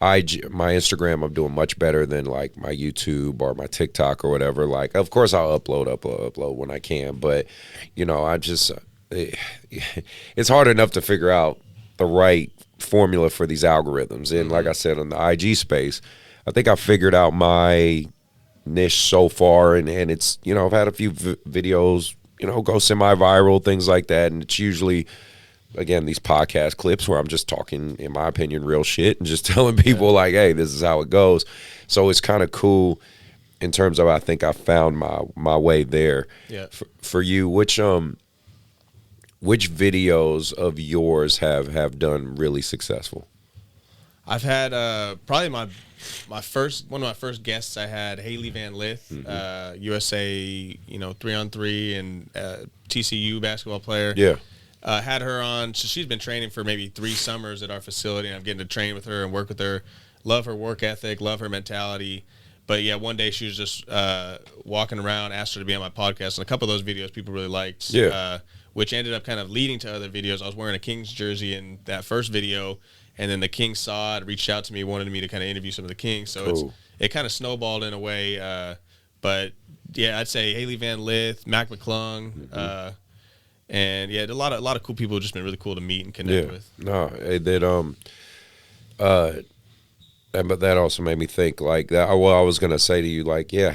Instagram, I'm doing much better than like my YouTube or my TikTok or whatever. Like, of course I'll upload when I can, but you know, it's hard enough to figure out the right formula for these algorithms. And like I said, on the IG space, I think I figured out my niche so far, and it's, you know, I've had a few videos, you know, go semi-viral, things like that, and it's usually, again, these podcast clips where I'm just talking, in my opinion, real shit and just telling people like, hey, this is how it goes. So it's kind of cool in terms of, I think I found my way there. Yeah. For you, which videos of yours have done really successful? I've had probably one of my first guests. I had Haley Van Lith, USA, you know, 3-on-3 and TCU basketball player. Yeah, had her on. So she's been training for maybe 3 summers at our facility, and I'm getting to train with her and work with her. Love her work ethic, love her mentality. But yeah, one day she was just walking around, asked her to be on my podcast, and a couple of those videos people really liked. Yeah. Which ended up kind of leading to other videos. I was wearing a Kings jersey in that first video, and then the Kings saw it, reached out to me, wanted me to kind of interview some of the Kings. So it kind of snowballed in a way. But yeah, I'd say Haley Van Lith, Mac McClung, and yeah, a lot of cool people have just been really cool to meet and connect with. No, but that also made me think like that. Well, I was gonna say to you, like, yeah,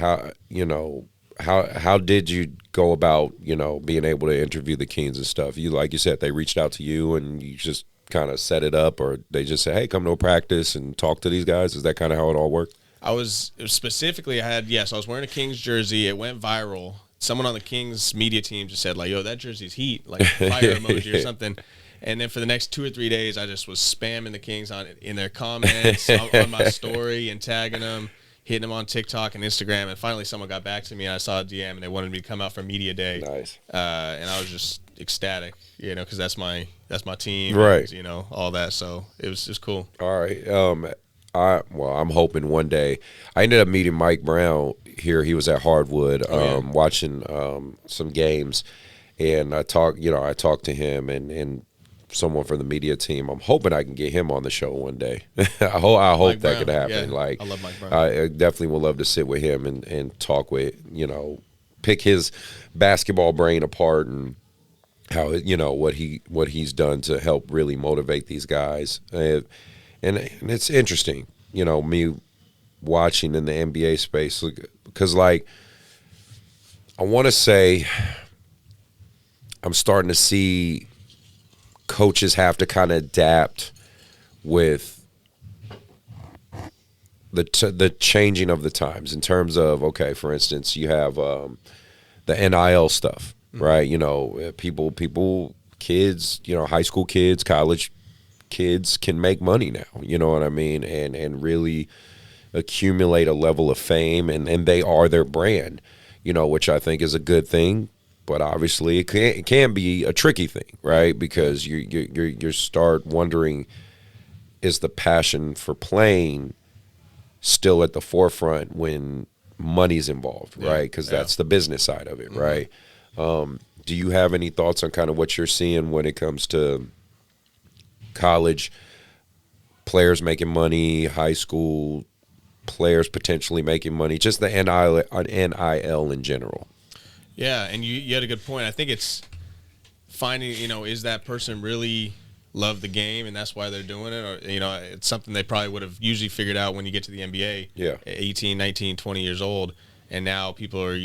how did you go about, you know, being able to interview the Kings and stuff? You, like you said, they reached out to you and you just kind of set it up, or they just say, hey, come to a practice and talk to these guys? Is that kind of how it all worked? I was wearing a Kings jersey. It went viral. Someone on the Kings media team just said, like, yo, that jersey's heat, like fire emoji or something. And then for the next 2 or 3 days, I just was spamming the Kings in their comments on my story and tagging them, hitting them on TikTok and Instagram. And finally someone got back to me, and I saw a DM, and they wanted me to come out for media day. Nice. And I was just ecstatic, you know, because that's my team, right? And, you know, all that. So it was just cool. All right. I'm hoping one day. I ended up meeting Mike Brown here. He was at Hardwood, watching some games, and I talked to him and someone from the media team. I'm hoping I can get him on the show one day. I hope that could happen. Yeah, like, I love Mike Brown. I definitely would love to sit with him and talk with, you know, pick his basketball brain apart and how, you know, what he's done to help really motivate these guys. And it's interesting, you know, me watching in the NBA space, because, like, I want to say I'm starting to see coaches have to kind of adapt with the changing of the times in terms of, okay, for instance, you have the NIL stuff, right? You know, people, kids, you know, high school kids, college kids can make money now, you know what I mean? And really accumulate a level of fame, and they are their brand, you know, which I think is a good thing. But obviously, it can be a tricky thing, right? Because you start wondering, is the passion for playing still at the forefront when money's involved, right? Because that's the business side of it, right? Do you have any thoughts on kind of what you're seeing when it comes to college players making money, high school players potentially making money, just the NIL in general? Yeah, and you had a good point. I think it's finding, is that person really love the game and that's why they're doing it? Or, it's something they probably would have usually figured out when you get to the NBA, 18, 19, 20 years old. And now people are,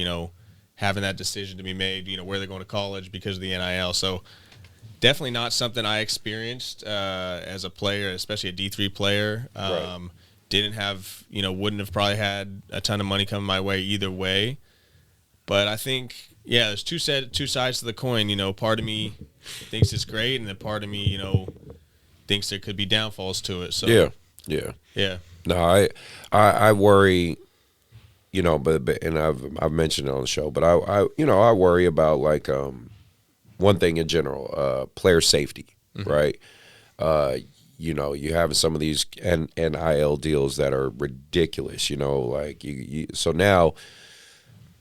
having that decision to be made, where they're going to college because of the NIL. So definitely not something I experienced as a player, especially a D3 player. Right. Didn't have, wouldn't have probably had a ton of money coming my way either way. But I think, there's two sides to the coin. Part of me thinks it's great, and then part of me, thinks there could be downfalls to it. So yeah. No, I worry, but and I've mentioned it on the show, but I worry about like one thing in general, player safety, right? You have some of these NIL deals that are ridiculous. Like so now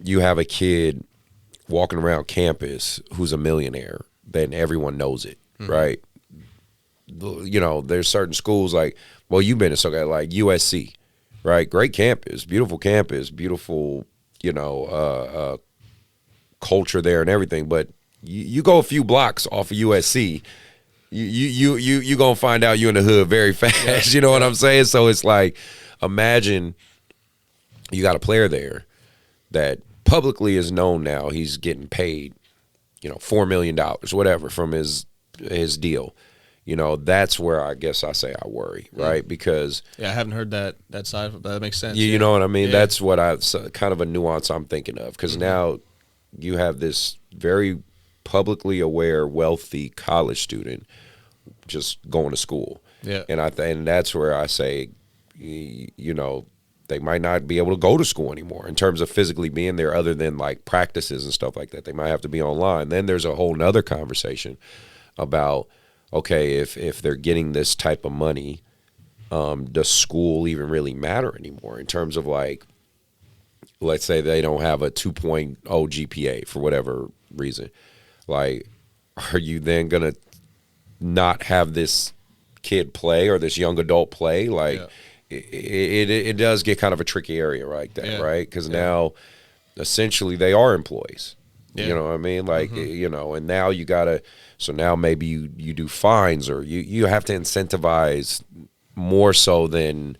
you have a kid walking around campus who's a millionaire, then everyone knows it, right? There's certain schools like, well, you've been to so like USC, right? Great campus, beautiful, culture there and everything. But you go a few blocks off of USC, you gonna find out you in the hood very fast. You know what I'm saying? So it's like, imagine you got a player there that publicly is known now. He's getting paid, $4 million, whatever, from his deal. That's where I guess I say I worry, right? Because I haven't heard that side. That makes sense. You know what I mean? Yeah. That's what kind of a nuance I'm thinking of. Because now you have this very publicly aware, wealthy college student just going to school. Yeah. And that's where I say, they might not be able to go to school anymore in terms of physically being there, other than like practices and stuff like that. They might have to be online. Then there's a whole nother conversation about, okay, if they're getting this type of money, does school even really matter anymore in terms of like, let's say they don't have a 2.0 GPA for whatever reason. Like, are you then going to not have this kid play or this young adult play? Like, it does get kind of a tricky area like that, right? Because now essentially they are employees. You know what I mean? Like, and now you got to, so now maybe you do fines, or you have to incentivize more so than,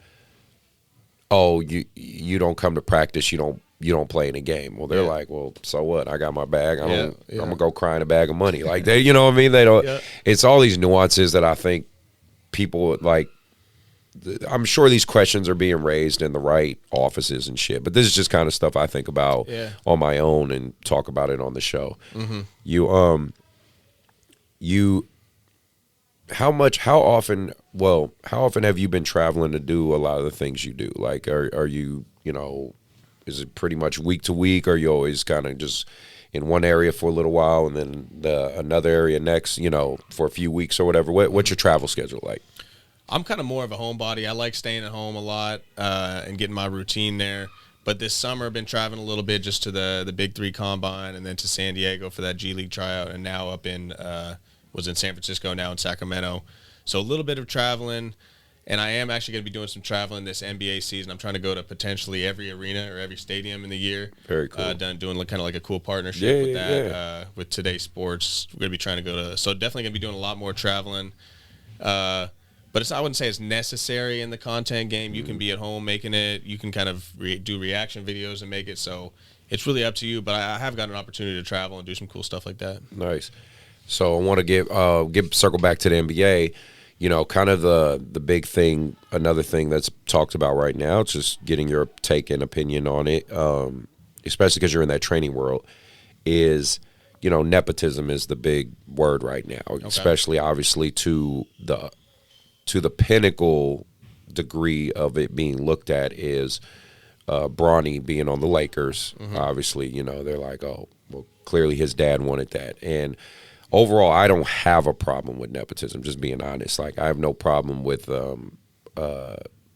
you don't come to practice, you don't play in a game. Well, they're like, well, so what? I got my bag. I'm gonna go cry in a bag of money. Like, they, you know what I mean? They don't. It's all these nuances that I think people like. I'm sure these questions are being raised in the right offices and shit, but this is just kind of stuff I think about on my own and talk about it on the show. How often have you been traveling to do a lot of the things you do? Like, are you, is it pretty much week to week? Or are you always kind of just in one area for a little while and then another area next, for a few weeks or whatever? What's your travel schedule like? I'm kind of more of a homebody. I like staying at home a lot and getting my routine there. But this summer I've been traveling a little bit just to the Big 3 Combine and then to San Diego for that G League tryout, and now was in San Francisco, now in Sacramento. So a little bit of traveling, and I am actually going to be doing some traveling this NBA season. I'm trying to go to potentially every arena or every stadium in the year. Very cool. Doing kind of like a cool partnership with that, with Today's Sports. We're going to be trying to go to, so definitely going to be doing a lot more traveling. But I wouldn't say it's necessary in the content game. You can be at home making it. You can kind of do reaction videos and make it. So it's really up to you. But I have got an opportunity to travel and do some cool stuff like that. Nice. So I want to circle back to the NBA. Kind of the big thing, another thing that's talked about right now. It's just getting your take and opinion on it, especially because you're in that training world. Is nepotism is the big word right now, especially obviously to the pinnacle degree of it being looked at is Bronny being on the Lakers. Obviously, they're like, oh, well, clearly his dad wanted that. And overall, I don't have a problem with nepotism, just being honest. Like, I have no problem with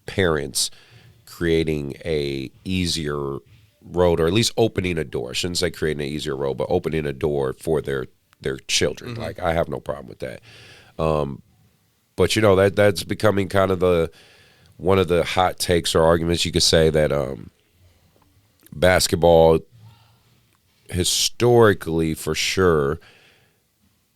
parents creating a easier road, or at least opening a door. I shouldn't say creating an easier road, but opening a door for their children. Like, I have no problem with that. But you know, that's becoming kind of one of the hot takes or arguments. You could say that basketball historically, for sure,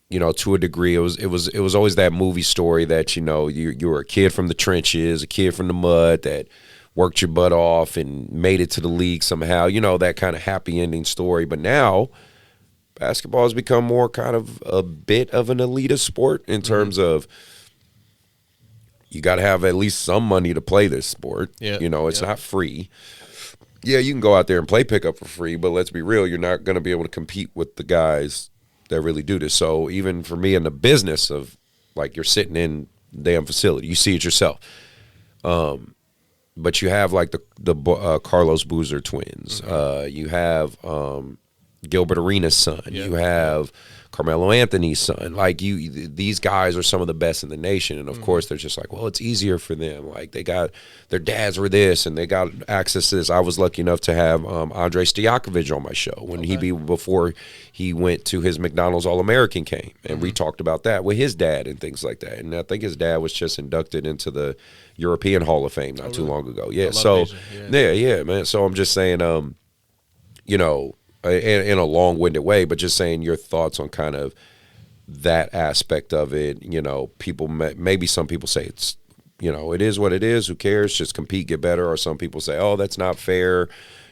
you know, to a degree, it was always that movie story that, you know, you were a kid from the trenches, a kid from the mud that worked your butt off and made it to the league somehow, you know, that kind of happy ending story. But now basketball has become more kind of a bit of an elitist sport in terms of you got to have at least some money to play this sport. Yeah. You know, it's not free. Yeah, you can go out there and play pickup for free, but let's be real, you're not going to be able to compete with the guys that really do this. So even for me in the business of, like, you're sitting in the damn facility, you see it yourself. But you have like the Carlos Boozer twins. You have Gilbert Arenas' son. You have Carmelo Anthony's son. Like, these guys are some of the best in the nation. And of course, they're just like, well, it's easier for them. Like, they got their dads were this, and they got access to this. I was lucky enough to have Andre Stojakovic on my show when before he went to his McDonald's All-American game, and we talked about that with his dad and things like that. And I think his dad was just inducted into the European Hall of Fame not too long ago. Yeah, so yeah, man. So I'm just saying, you know, in a long-winded way, but just saying your thoughts on kind of that aspect of it. You know, people maybe some people say it's, you know, it is what it is. Who cares? Just compete, get better. Or some people say, oh, that's not fair.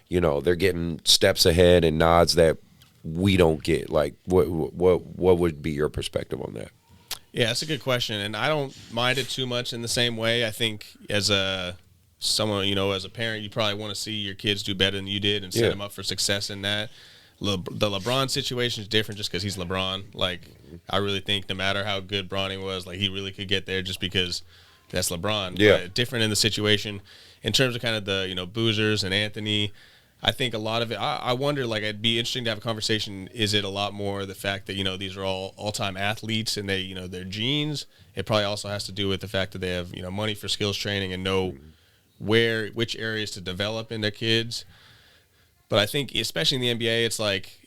You know, they're getting steps ahead and nods that we don't get. Like, what would be your perspective on that? Yeah, that's a good question, and I don't mind it too much in the same way. I think as someone, you know, as a parent, you probably want to see your kids do better than you did and set them up for success in that. The LeBron situation is different just because he's LeBron. Like, I really think no matter how good Bronny was, like, he really could get there just because that's LeBron. Yeah. But different in the situation. In terms of kind of the, you know, Boozers and Anthony, I think a lot of it, I wonder, like, it'd be interesting to have a conversation. Is it a lot more the fact that, you know, these are all-time athletes and they, you know, their genes? It probably also has to do with the fact that they have, you know, money for skills training and know which areas to develop in their kids. But I think, especially in the NBA, it's like,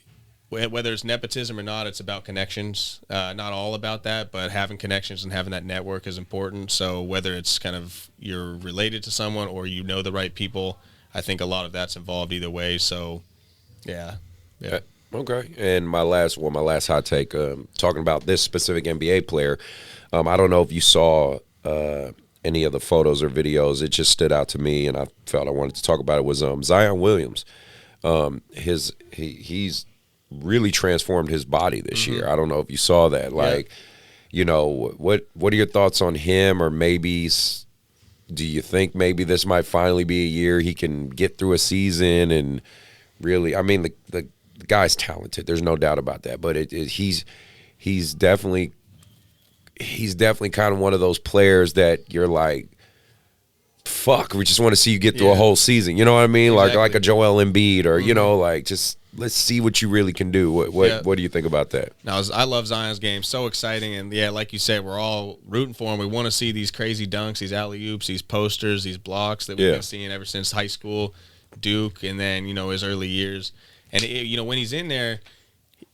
whether it's nepotism or not, it's about connections. Not all about that, but having connections and having that network is important. So whether it's kind of you're related to someone or you know the right people, I think a lot of that's involved either way. So, yeah. Okay. And my last hot take, talking about this specific NBA player, I don't know if you saw any of the photos or videos. It just stood out to me, and I felt I wanted to talk about it. Was Zion Williams. He's really transformed his body this year. I don't know if you saw that. Like, you know, what are your thoughts on him? Or maybe, do you think maybe this might finally be a year he can get through a season and really? I mean, the guy's talented. There's no doubt about that. But he's definitely kind of one of those players that you're like, fuck, we just want to see you get through a whole season. You know what I mean? Exactly. Like a Joel Embiid, or you know, like, just let's see what you really can do. What do you think about that? Now, I love Zion's game. So exciting. And, yeah, like you said, we're all rooting for him. We want to see these crazy dunks, these alley-oops, these posters, these blocks that we've been seeing ever since high school, Duke, and then, you know, his early years. And, you know, when he's in there,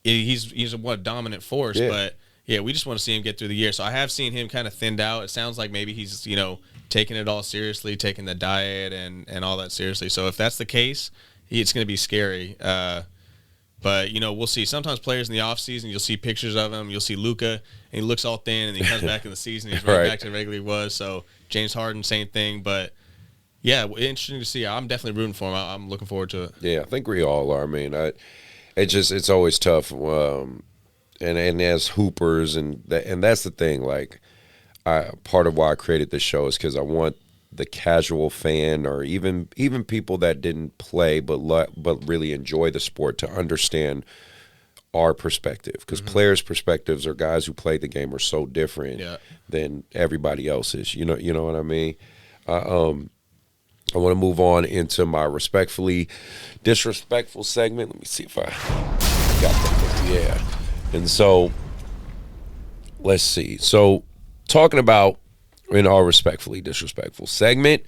he's a dominant force. But, yeah, we just want to see him get through the year. So I have seen him kind of thinned out. It sounds like maybe he's, you know, taking it all seriously, taking the diet and all that seriously. So if that's the case, it's going to be scary. But, you know, we'll see. Sometimes players in the offseason, you'll see pictures of him. You'll see Luka, and he looks all thin, and he comes back in the season, he's right back to the regular he was. So James Harden, same thing. But, yeah, interesting to see. I'm definitely rooting for him. I'm looking forward to it. Yeah, I think we all are. I mean, it's always tough. And as hoopers, and that's the thing. Like, part of why I created this show is because I want the casual fan, or even people that didn't play but really enjoy the sport, to understand our perspective, because players' perspectives, or guys who play the game, are so different than everybody else's. You know what I mean? I want to move on into my respectfully disrespectful segment. Let me see if I got that. Yeah. And so, let's see. So, talking about, in our respectfully disrespectful segment,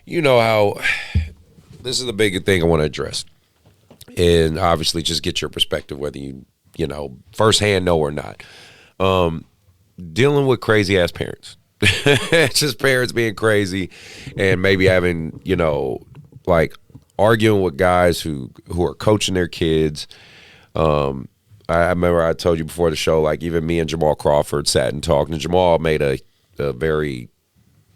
you know how this is the big thing I want to address. And obviously just get your perspective, whether you know, firsthand know or not. Dealing with crazy ass parents. Just parents being crazy and maybe having, you know, like arguing with guys who are coaching their kids. I remember I told you before the show, like even me and Jamal Crawford sat and talked, and Jamal made a very,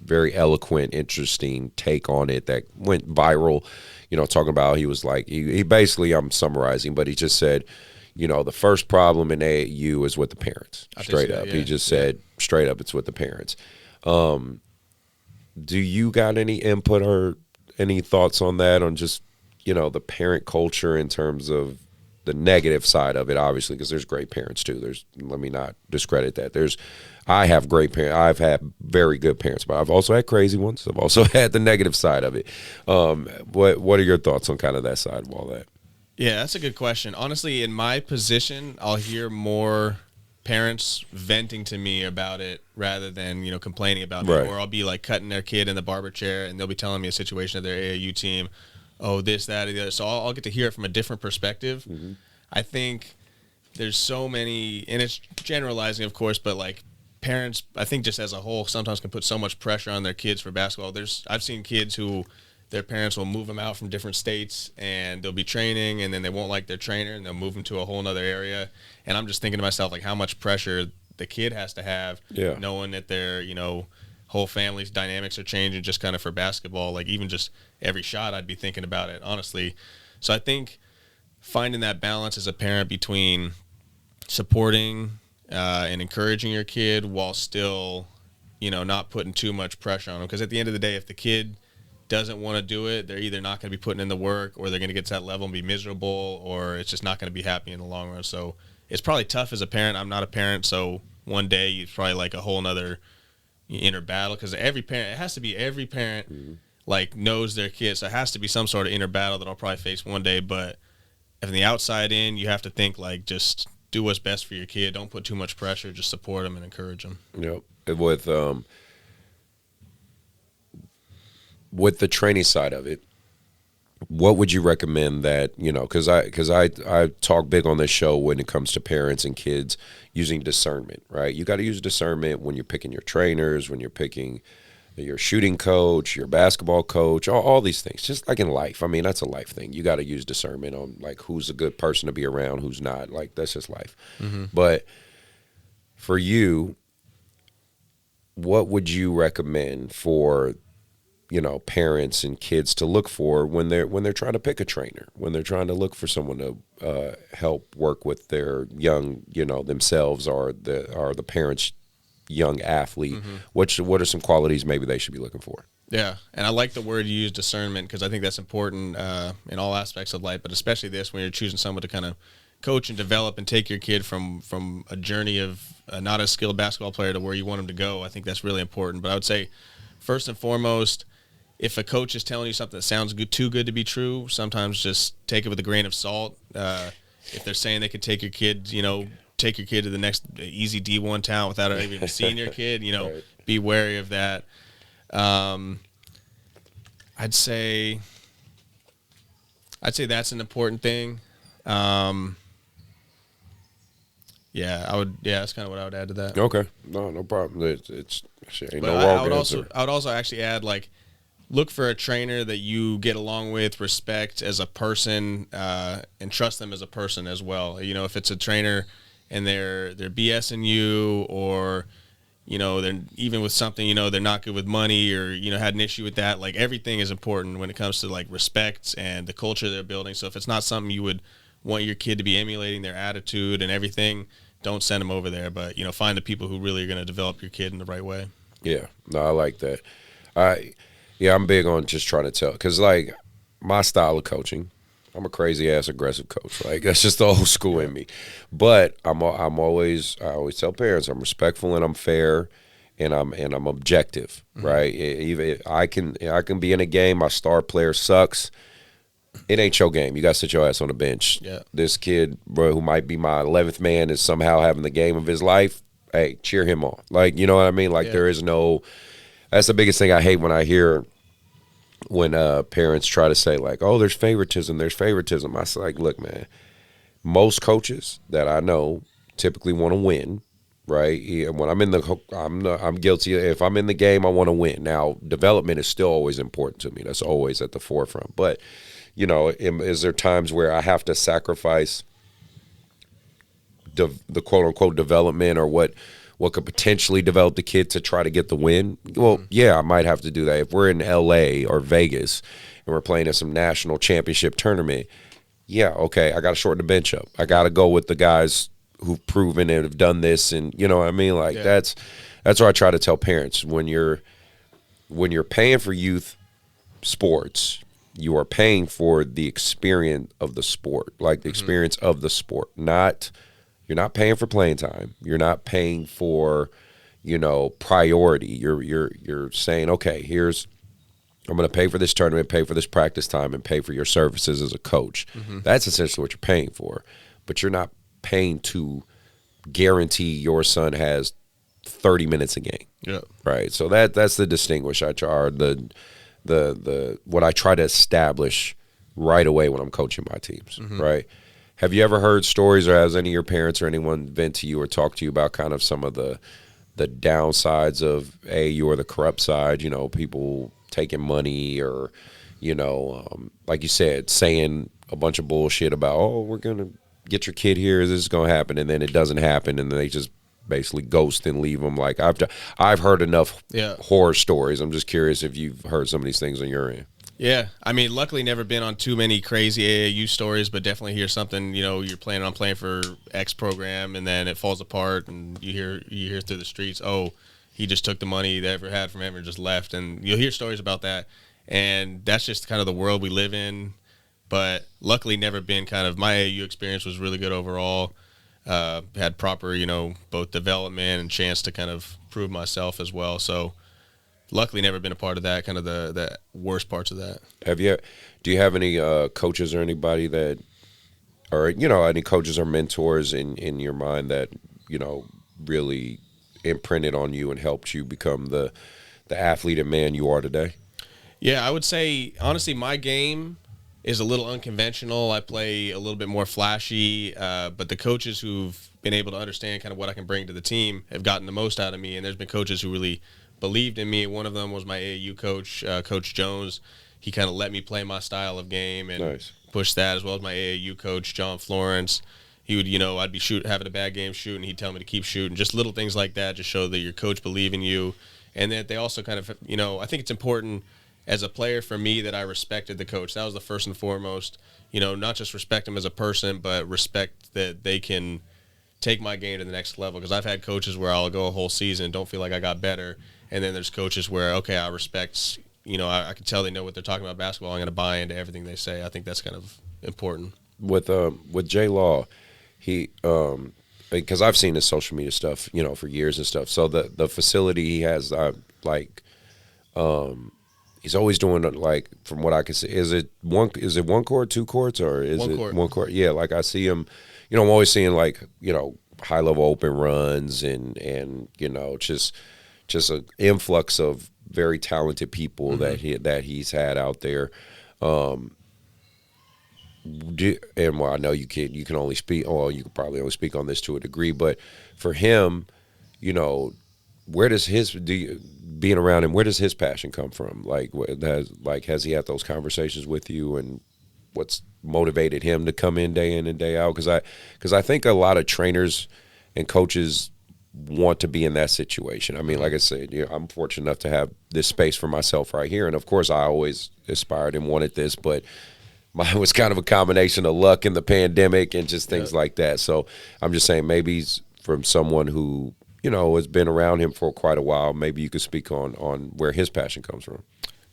very eloquent, interesting take on it that went viral, you know, talking about, he was like, he basically, I'm summarizing, but he just said, you know, the first problem in AAU is with the parents, straight up. He just said straight up, it's with the parents. Do you got any input or any thoughts on that, on just, you know, the parent culture in terms of the negative side of it, obviously, because there's great parents too. Let me not discredit that. I have great parents. I've had very good parents, but I've also had crazy ones. I've also had the negative side of it. What are your thoughts on kind of that side of all that? Yeah, that's a good question. Honestly, in my position, I'll hear more parents venting to me about it rather than, you know, complaining about it. Or I'll be like cutting their kid in the barber chair and they'll be telling me a situation of their AAU team. Oh, this, that, or the other. So I'll get to hear it from a different perspective. Mm-hmm. I think there's so many, and it's generalizing, of course, but like parents, I think just as a whole, sometimes can put so much pressure on their kids for basketball. I've seen kids who their parents will move them out from different states and they'll be training and then they won't like their trainer and they'll move them to a whole nother area. And I'm just thinking to myself, like, how much pressure the kid has to have, knowing that their, you know, whole family's dynamics are changing just kind of for basketball. Like even just every shot, I'd be thinking about it, honestly. So I think finding that balance as a parent between supporting and encouraging your kid while still, you know, not putting too much pressure on them. Because at the end of the day, if the kid doesn't want to do it, they're either not going to be putting in the work or they're going to get to that level and be miserable, or it's just not going to be happy in the long run. So it's probably tough as a parent. I'm not a parent, so one day it's probably like a whole nother inner battle, because every parent like knows their kids. So it has to be some sort of inner battle that I'll probably face one day. But from the outside in, you have to think like, just do what's best for your kid. Don't put too much pressure. Just support them and encourage them. Yep. With the training side of it, what would you recommend that, you know, because I talk big on this show when it comes to parents and kids using discernment, right? You got to use discernment when you're picking your trainers, when you're picking your shooting coach, your basketball coach, all these things, just like in life. I mean, that's a life thing. You got to use discernment on like who's a good person to be around, who's not. Like that's just life. Mm-hmm. But for you, what would you recommend for, you know, parents and kids to look for when they're trying to pick a trainer, when they're trying to look for someone to help work with their young, you know, themselves or the parents' young athlete? Mm-hmm. What are some qualities maybe they should be looking for? Yeah, and I like the word you use, discernment, because I think that's important in all aspects of life, but especially this, when you're choosing someone to kind of coach and develop and take your kid from a journey of not a skilled basketball player to where you want them to go. I think that's really important. But I would say, first and foremost, if a coach is telling you something that sounds too good to be true, sometimes just take it with a grain of salt. If they're saying they could take your kid to the next easy D1 town without even seeing your kid, you know, right. Be wary of that. I'd say that's an important thing. That's kind of what I would add to that. Okay. No problem. It's ain't no wrong answer. I would also actually add, like, look for a trainer that you get along with, respect as a person, and trust them as a person as well. You know, if it's a trainer and they're BSing you, or, you know, they're even with something, you know, they're not good with money, or, you know, had an issue with that, like, everything is important when it comes to like respect and the culture they're building. So if it's not something you would want your kid to be emulating, their attitude and everything, don't send them over there. But, you know, find the people who really are going to develop your kid in the right way. Yeah, no, I like that. Yeah, I'm big on just trying to tell, because, like, my style of coaching, I'm a crazy-ass aggressive coach. Like, that's just the old school in me. But I always tell parents I'm respectful and I'm fair and I'm objective, mm-hmm. right? Even I can be in a game, my star player sucks, it ain't your game. You got to sit your ass on the bench. Yeah. This kid, bro, who might be my 11th man, is somehow having the game of his life. Hey, cheer him on. Like, you know what I mean? Like, there is no – that's the biggest thing I hate when I hear when parents try to say, like, oh, there's favoritism. I say, like, look, man, most coaches that I know typically want to win. Right. Yeah, when I'm guilty. If I'm in the game, I want to win. Now, development is still always important to me. That's always at the forefront. But, you know, is there times where I have to sacrifice the quote unquote development or what could potentially develop the kid to try to get the win? Well, yeah, I might have to do that. If we're in LA or Vegas and we're playing in some national championship tournament, yeah, okay, I got to shorten the bench up. I got to go with the guys who've proven and have done this, and you know what I mean? Like that's what I try to tell parents. When you're paying for youth sports, you are paying for the experience of the sport, like the experience of the sport. You're not paying for playing time. You're not paying for, you know, priority. You're saying, okay, I'm going to pay for this tournament, pay for this practice time, and pay for your services as a coach. That's essentially what you're paying for. But you're not paying to guarantee your son has 30 minutes a game. Yeah. Right. So that's the distinguish I try, the what I try to establish right away when I'm coaching my teams. Right. Have you ever heard stories, or has any of your parents or anyone vent to you or talk to you about kind of some of the downsides of AAU or the corrupt side, you know, people taking money or, you know, like you said, saying a bunch of bullshit about, oh, we're going to get your kid here, this is going to happen, and then it doesn't happen, and then they just basically ghost and leave them. Like I've heard enough horror stories. I'm just curious if you've heard some of these things on your end. Yeah, I mean, luckily never been on too many crazy AAU stories, but definitely hear something, you know, you're planning on playing for X program, and then it falls apart, and you hear through the streets, oh, he just took the money they ever had from him and just left, and you'll hear stories about that, and that's just kind of the world we live in. But luckily never been kind of – my AAU experience was really good overall. Had proper, you know, both development and chance to kind of prove myself as well. So luckily never been a part of that, kind of the worst parts of that. Do you have any coaches or anybody that – or, you know, any coaches or mentors in your mind that, you know, really imprinted on you and helped you become the athlete and man you are today? Yeah, I would say, honestly, my game – is a little unconventional. I play a little bit more flashy, but the coaches who've been able to understand kind of what I can bring to the team have gotten the most out of me, and there's been coaches who really believed in me. One of them was my AAU coach, Coach Jones. He kind of let me play my style of game and push that, as well as my AAU coach, John Florence. He would, you know, I'd be having a bad game shooting, he'd tell me to keep shooting. Just little things like that just show that your coach believe in you, and that they also kind of, you know, I think it's important as a player for me that I respected the coach. That was the first and foremost, you know, not just respect him as a person, but respect that they can take my game to the next level. Because I've had coaches where I'll go a whole season and don't feel like I got better. And then there's coaches where, okay, I respect, you know, I can tell they know what they're talking about basketball. I'm going to buy into everything they say. I think that's kind of important. With J Law, he because I've seen his social media stuff, you know, for years and stuff. So the facility he has, he's always doing it, like, from what I can see. Is it one court, two courts, or is one court? Yeah, like I see him, you know, I'm always seeing, like, you know, high level open runs and you know, just an influx of very talented people that he's had out there. And well, I know you can only speak. Well, you could probably only speak on this to a degree, but for him, you know, where does being around him, where does his passion come from? Has he had those conversations with you, and what's motivated him to come in and day out? Because I think a lot of trainers and coaches want to be in that situation. I mean, like I said, you know, I'm fortunate enough to have this space for myself right here, and of course, I always aspired and wanted this, but mine was kind of a combination of luck and the pandemic and just things like that. So I'm just saying, maybe he's from someone who, you know, has been around him for quite a while. Maybe you could speak on where his passion comes from.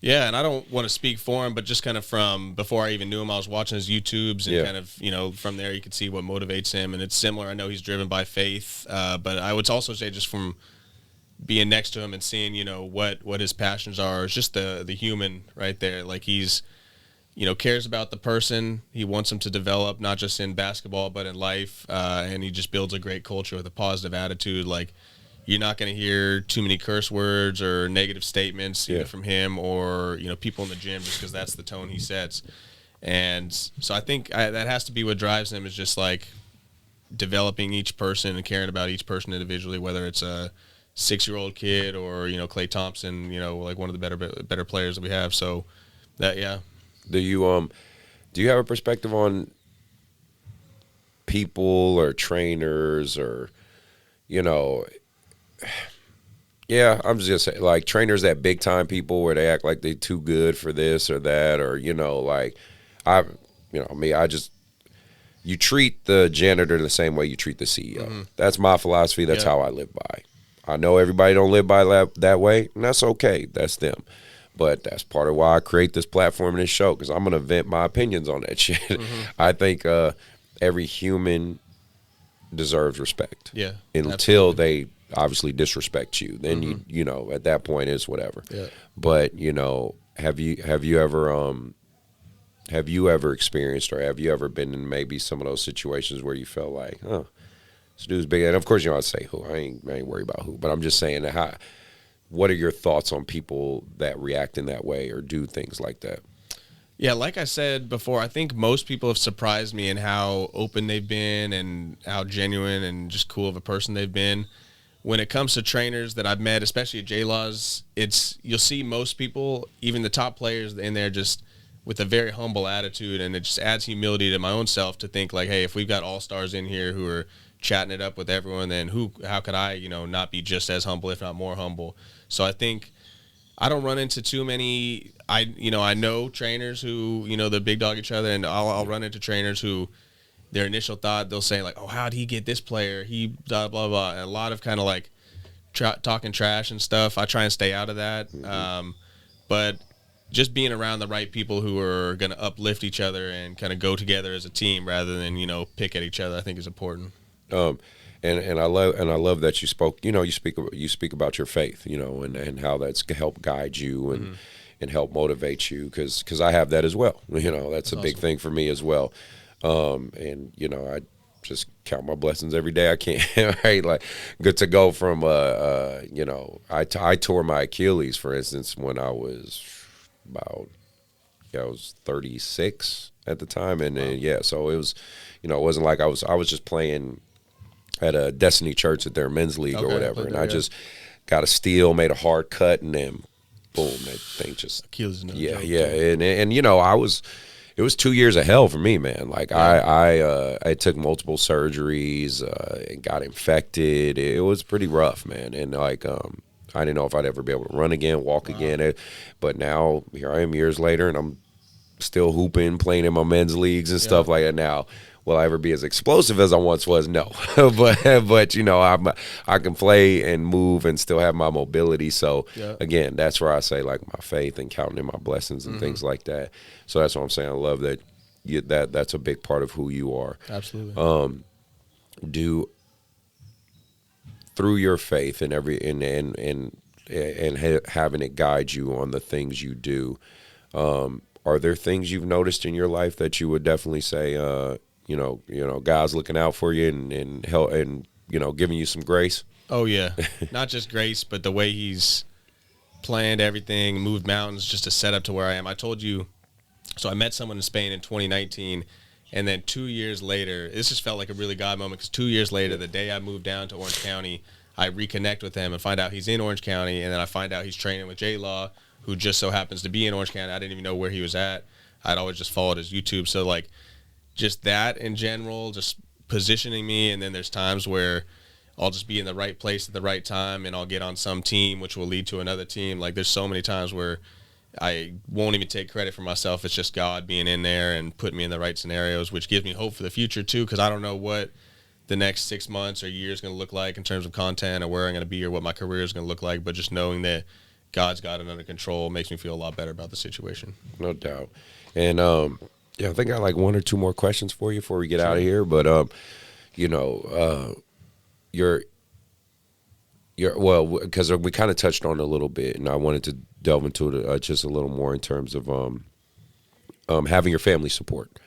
Yeah, and I don't want to speak for him, but just kind of from before I even knew him, I was watching his YouTubes, and kind of, you know, from there you could see what motivates him, and it's similar. I know he's driven by faith, but I would also say just from being next to him and seeing, you know, what his passions are, it's just the human right there. Like, he's cares about the person. He wants them to develop, not just in basketball, but in life. And he just builds a great culture with a positive attitude. Like, you're not going to hear too many curse words or negative statements either from him or, people in the gym, just because that's the tone he sets. And so I think that has to be what drives him, is just like developing each person and caring about each person individually, whether it's a 6-year-old kid or, Klay Thompson, like one of the better players that we have. So that, yeah. Do you have a perspective on people or trainers or, yeah, I'm just saying, like, trainers that big time people where they act like they too good for this or that, or, like, you treat the janitor the same way you treat the CEO. Mm-hmm. That's my philosophy. That's how I live by. I know everybody don't live by that way, and that's okay. That's them. But that's part of why I create this platform and this show, because I'm going to vent my opinions on that shit. Mm-hmm. I think every human deserves respect. Yeah. Until they obviously disrespect you. Then you at that point it's whatever. Yeah. But, have you ever experienced, or have you ever been in maybe some of those situations where you felt like, this dude's big? And of course, I'd say who. I ain't worried about who. But I'm just saying that what are your thoughts on people that react in that way or do things like that? Yeah, like I said before, I think most people have surprised me in how open they've been and how genuine and just cool of a person they've been. When it comes to trainers that I've met, especially at J-Laws, you'll see most people, even the top players in there, just with a very humble attitude, and it just adds humility to my own self to think like, hey, if we've got all-stars in here who are chatting it up with everyone, then how could I, not be just as humble, if not more humble? So I think I don't run into too many. I know trainers who, they're big dog each other, and I'll run into trainers who their initial thought, they'll say like, oh, how'd he get this player? He blah, blah, blah. And a lot of kind of like talking trash and stuff. I try and stay out of that. Mm-hmm. But just being around the right people who are going to uplift each other and kind of go together as a team rather than, pick at each other, I think is important. And I love that you spoke. You speak about your faith. And how that's helped guide you and help motivate you. Because I have that as well. That's a big thing for me as well. And I just count my blessings every day I can. Right, like good to go from. I tore my Achilles, for instance, when I was I was 36 at the time, and so it was, it wasn't like I was just playing at a Destiny Church at their men's league or whatever, and I just got a steal, made a hard cut, and then boom, that thing just Achilles. And it was 2 years of hell for me, man. Like I took multiple surgeries and got infected. It was pretty rough, man, and like I didn't know if I'd ever be able to run again, walk again, but now here I am years later, and I'm still hooping, playing in my men's leagues and stuff like that now. Will I ever be as explosive as I once was? No. but I can play and move and still have my mobility. So, again, that's where I say, like, my faith and counting in my blessings and things like that. So that's what I'm saying. I love that that's a big part of who you are. Absolutely. Through your faith and having it guide you on the things you do, are there things you've noticed in your life that you would definitely say, God's looking out for you and help and giving you some grace? Oh yeah, not just grace, but the way He's planned everything, moved mountains just to set up to where I am. I told you, so I met someone in Spain in 2019, and then 2 years later, this just felt like a really God moment, because 2 years later, the day I moved down to Orange County, I reconnect with him and find out he's in Orange County, and then I find out he's training with J-Law, who just so happens to be in Orange County. I didn't even know where he was at. I'd always just followed his YouTube. So, like, just that in general, just positioning me, and then there's times where I'll just be in the right place at the right time, and I'll get on some team, which will lead to another team. Like, there's so many times where I won't even take credit for myself. It's just God being in there and putting me in the right scenarios, which gives me hope for the future, too, because I don't know what the next 6 months or year is going to look like in terms of content or where I'm going to be or what my career is going to look like. But just knowing that God's got it under control makes me feel a lot better about the situation. No doubt. And, I think I got like one or two more questions for you before we get out of here. But, because we kind of touched on it a little bit, and I wanted to delve into it just a little more in terms of having your family support.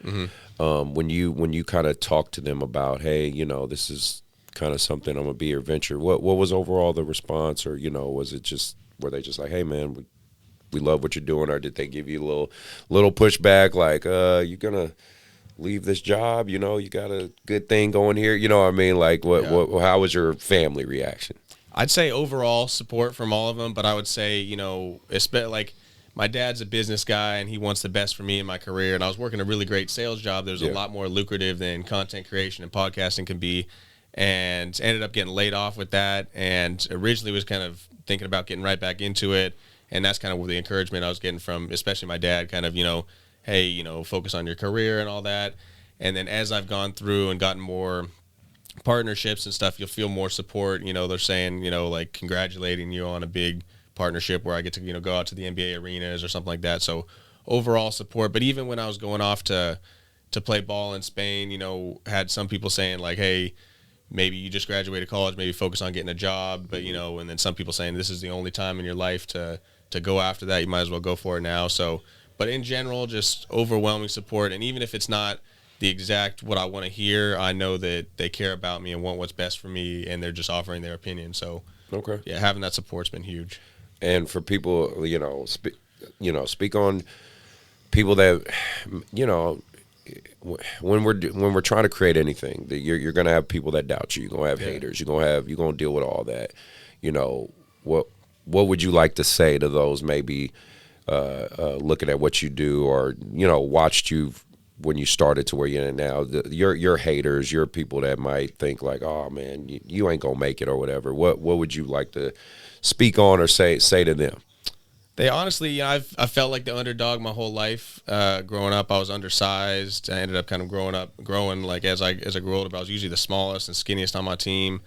When you kind of talk to them about, hey, you know, this is kind of something I'm gonna be your venture. What was overall the response, or you know, was it just were they just like, hey man, we love what you're doing, or did they give you a little pushback like, you're gonna leave this job, you know, you got a good thing going here, you know what I mean? Like what how was your family reaction? I'd say overall support from all of them, but I would say, you know, like my dad's a business guy and he wants the best for me in my career, and I was working a really great sales job. There's a lot more lucrative than content creation and podcasting can be, and ended up getting laid off with that, and originally was kind of thinking about getting right back into it, and that's kind of the encouragement I was getting from especially my dad, kind of, you know, hey, you know, focus on your career and all that. And then as I've gone through and gotten more partnerships and stuff, you'll feel more support. You know, they're saying, you know, like congratulating you on a big partnership where I get to, you know, go out to the NBA arenas or something like that. So overall support. But even when I was going off to play ball in Spain, you know, had some people saying like, hey, maybe you just graduated college, maybe focus on getting a job. But, you know, and then some people saying this is the only time in your life to go after that. You might as well go for it now. So, but in general, just overwhelming support. And even if it's not the exact what I want to hear, I know that they care about me and want what's best for me, and they're just offering their opinion. So, okay, yeah, having that support's been huge. And for people, you know, speak on people that, you know, when we're trying to create anything, you're gonna have people that doubt you. You're gonna have haters. You're gonna deal with all that. You know, what would you like to say to those maybe looking at what you do, or you know, watched you when you started to where you're in now? Your haters, your people that might think like, oh man, you ain't gonna make it or whatever. What would you like to speak on or say to them? They honestly, you know, I felt like the underdog my whole life. Growing up, I was undersized. I ended up kind of growing like as I grew older. But I was usually the smallest and skinniest on my team.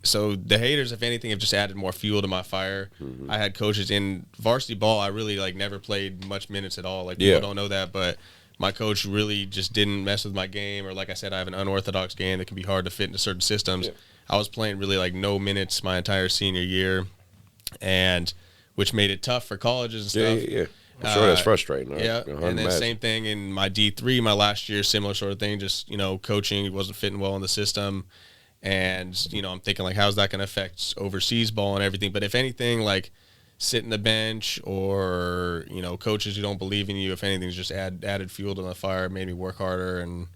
So the haters, if anything, have just added more fuel to my fire. I had coaches in varsity ball. I really like never played much minutes at all. Like people don't know that, but my coach really just didn't mess with my game. Or like I said, I have an unorthodox game that can be hard to fit into certain systems. I was playing really like no minutes my entire senior year, and which made it tough for colleges and stuff. I'm sure that's frustrating. Yeah, and then same thing in my D3, my last year, similar sort of thing. Just, you know, coaching wasn't fitting well in the system. And, you know, I'm thinking, like, how's that going to affect overseas ball and everything? But if anything, like, sitting the bench or, you know, coaches who don't believe in you, if anything, just added fuel to the fire, made me work harder. And,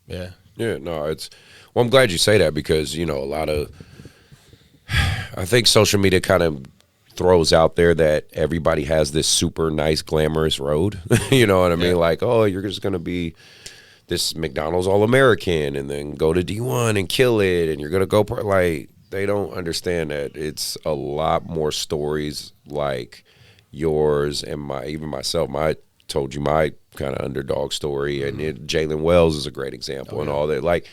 yeah, no, well, I'm glad you say that because, you know, I think social media kind of throws out there that everybody has this super nice, glamorous road. You know what I mean? Like, oh, you're just going to be this McDonald's All-American and then go to D1 and kill it, and you're going to go like, they don't understand that it's a lot more stories like yours and even myself. I told you my kind of underdog story, and Jalen Wells is a great example and all that. Like,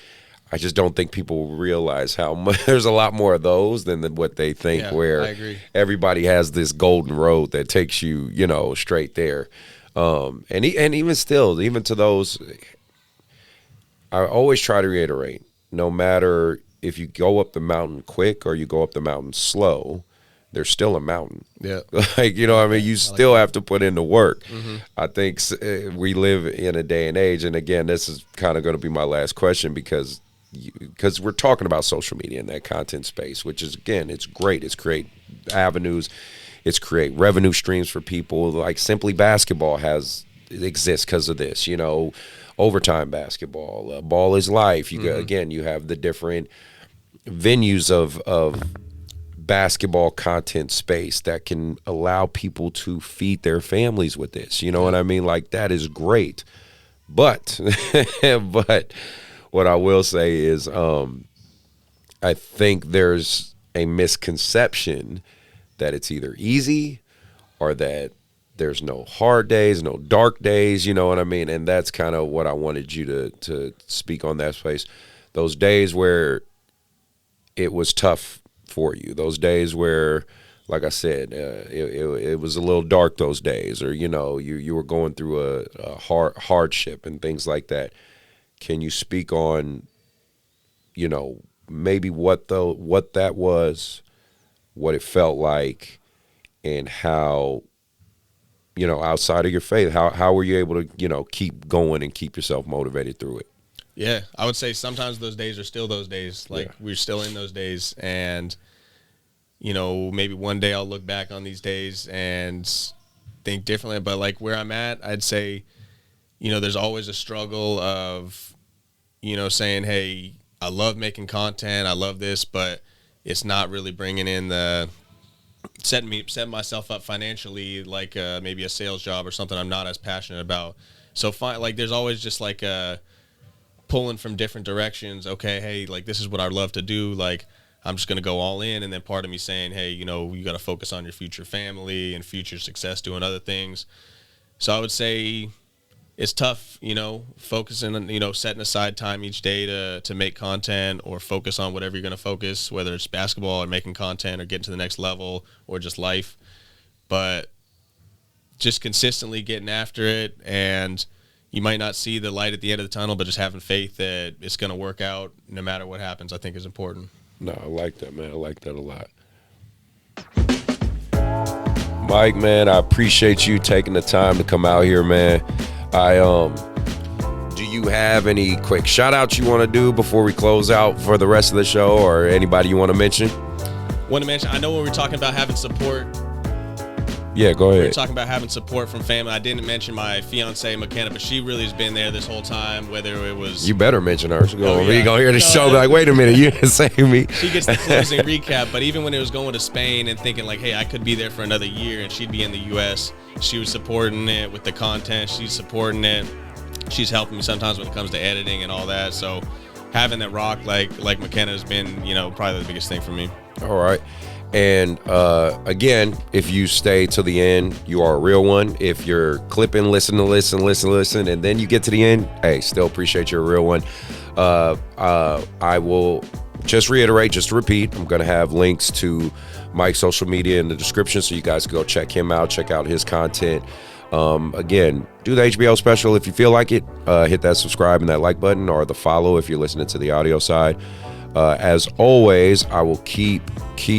I just don't think people realize how much there's a lot more of those than what they think, where I agree. Everybody has this golden road that takes you, you know, straight there. And even still, even to those, I always try to reiterate, no matter if you go up the mountain quick or you go up the mountain slow, there's still a mountain. Yeah. Like, you know what I mean? You still have to put in the work. I think we live in a day and age, and again, this is kind of going to be my last question because we're talking about social media and that content space, which is, again, it's great. It's create avenues. It's create revenue streams for people. Like Simply Basketball exists because of this, you know, Overtime Basketball, Ball is Life. You again, you have the different venues of basketball content space that can allow people to feed their families with this. You know what I mean? Like, that is great. But what I will say is I think there's a misconception that it's either easy or that there's no hard days, no dark days, you know what I mean? And that's kind of what I wanted you to speak on that space. Those days where it was tough for you, those days where, like I said, it was a little dark those days, or, you know, you were going through a hardship and things like that. Can you speak on, you know, maybe what that was, what it felt like, and how, outside of your faith, how were you able to, keep going and keep yourself motivated through it? Yeah, I would say sometimes those days are still those days. Like, we're still in those days. And, maybe one day I'll look back on these days and think differently. But, like, where I'm at, I'd say, there's always a struggle of, saying, hey, I love making content. I love this, but it's not really bringing in the setting myself up financially, like maybe a sales job or something I'm not as passionate about. So, there's always just like pulling from different directions. Okay, hey, like, this is what I love to do. Like, I'm just going to go all in. And then part of me saying, hey, you got to focus on your future family and future success doing other things. So I would say it's tough, focusing on, setting aside time each day to make content or focus on whatever you're going to focus, whether it's basketball or making content or getting to the next level or just life. But just consistently getting after it, and you might not see the light at the end of the tunnel, but just having faith that it's going to work out no matter what happens, I think is important. No, I like that, man. I like that a lot. Mike, man, I appreciate you taking the time to come out here, man. Do you have any quick shout outs you want to do before we close out for the rest of the show, or anybody you want to mention? I know when we're talking about having support. Yeah, go ahead. We were talking about having support from family. I didn't mention my fiance McKenna, but she really has been there this whole time. Whether it was, you better mention her. You gonna hear the show, no. Be like, wait a minute, you didn't say me. She gets the closing recap. But even when it was going to Spain and thinking like, hey, I could be there for another year, and she'd be in the U.S., she was supporting it with the content. She's supporting it. She's helping me sometimes when it comes to editing and all that. So having that rock like McKenna has been, probably the biggest thing for me. All right. And again, if you stay to the end, you are a real one. If you're clipping, listen, and then you get to the end, hey, still appreciate you're a real one. I will just reiterate, just to repeat, I'm going to have links to Mike's social media in the description, so you guys can go check him out, check out his content. Again, do the HBO special if you feel like it. Hit that subscribe and that like button, or the follow if you're listening to the audio side. As always, I will keep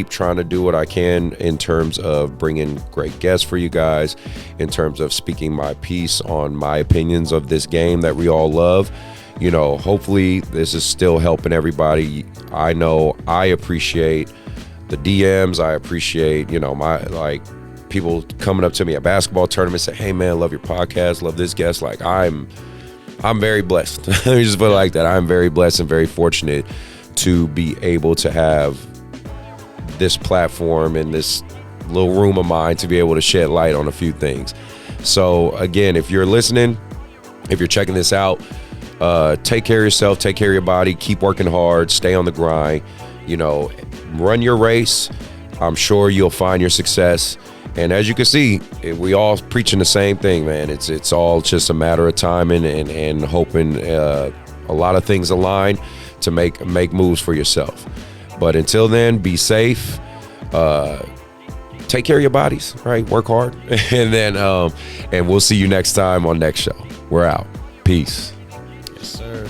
trying to do what I can in terms of bringing great guests for you guys, in terms of speaking my piece on my opinions of this game that we all love. Hopefully this is still helping everybody. I know I appreciate the DMs. I appreciate, my people coming up to me at basketball tournaments, say, hey man, love your podcast, love this guest. Like, I'm very blessed. Let me just put it like that. I'm very blessed and very fortunate to be able to have this platform and this little room of mine to be able to shed light on a few things. So again, if you're listening, if you're checking this out, take care of yourself, take care of your body, keep working hard, stay on the grind, run your race. I'm sure you'll find your success. And as you can see, we all preaching the same thing, man. It's all just a matter of timing and hoping a lot of things align to make moves for yourself. But until then, be safe. Take care of your bodies, right? Work hard. And then and we'll see you next time on next show. We're out. Peace. Yes, sir.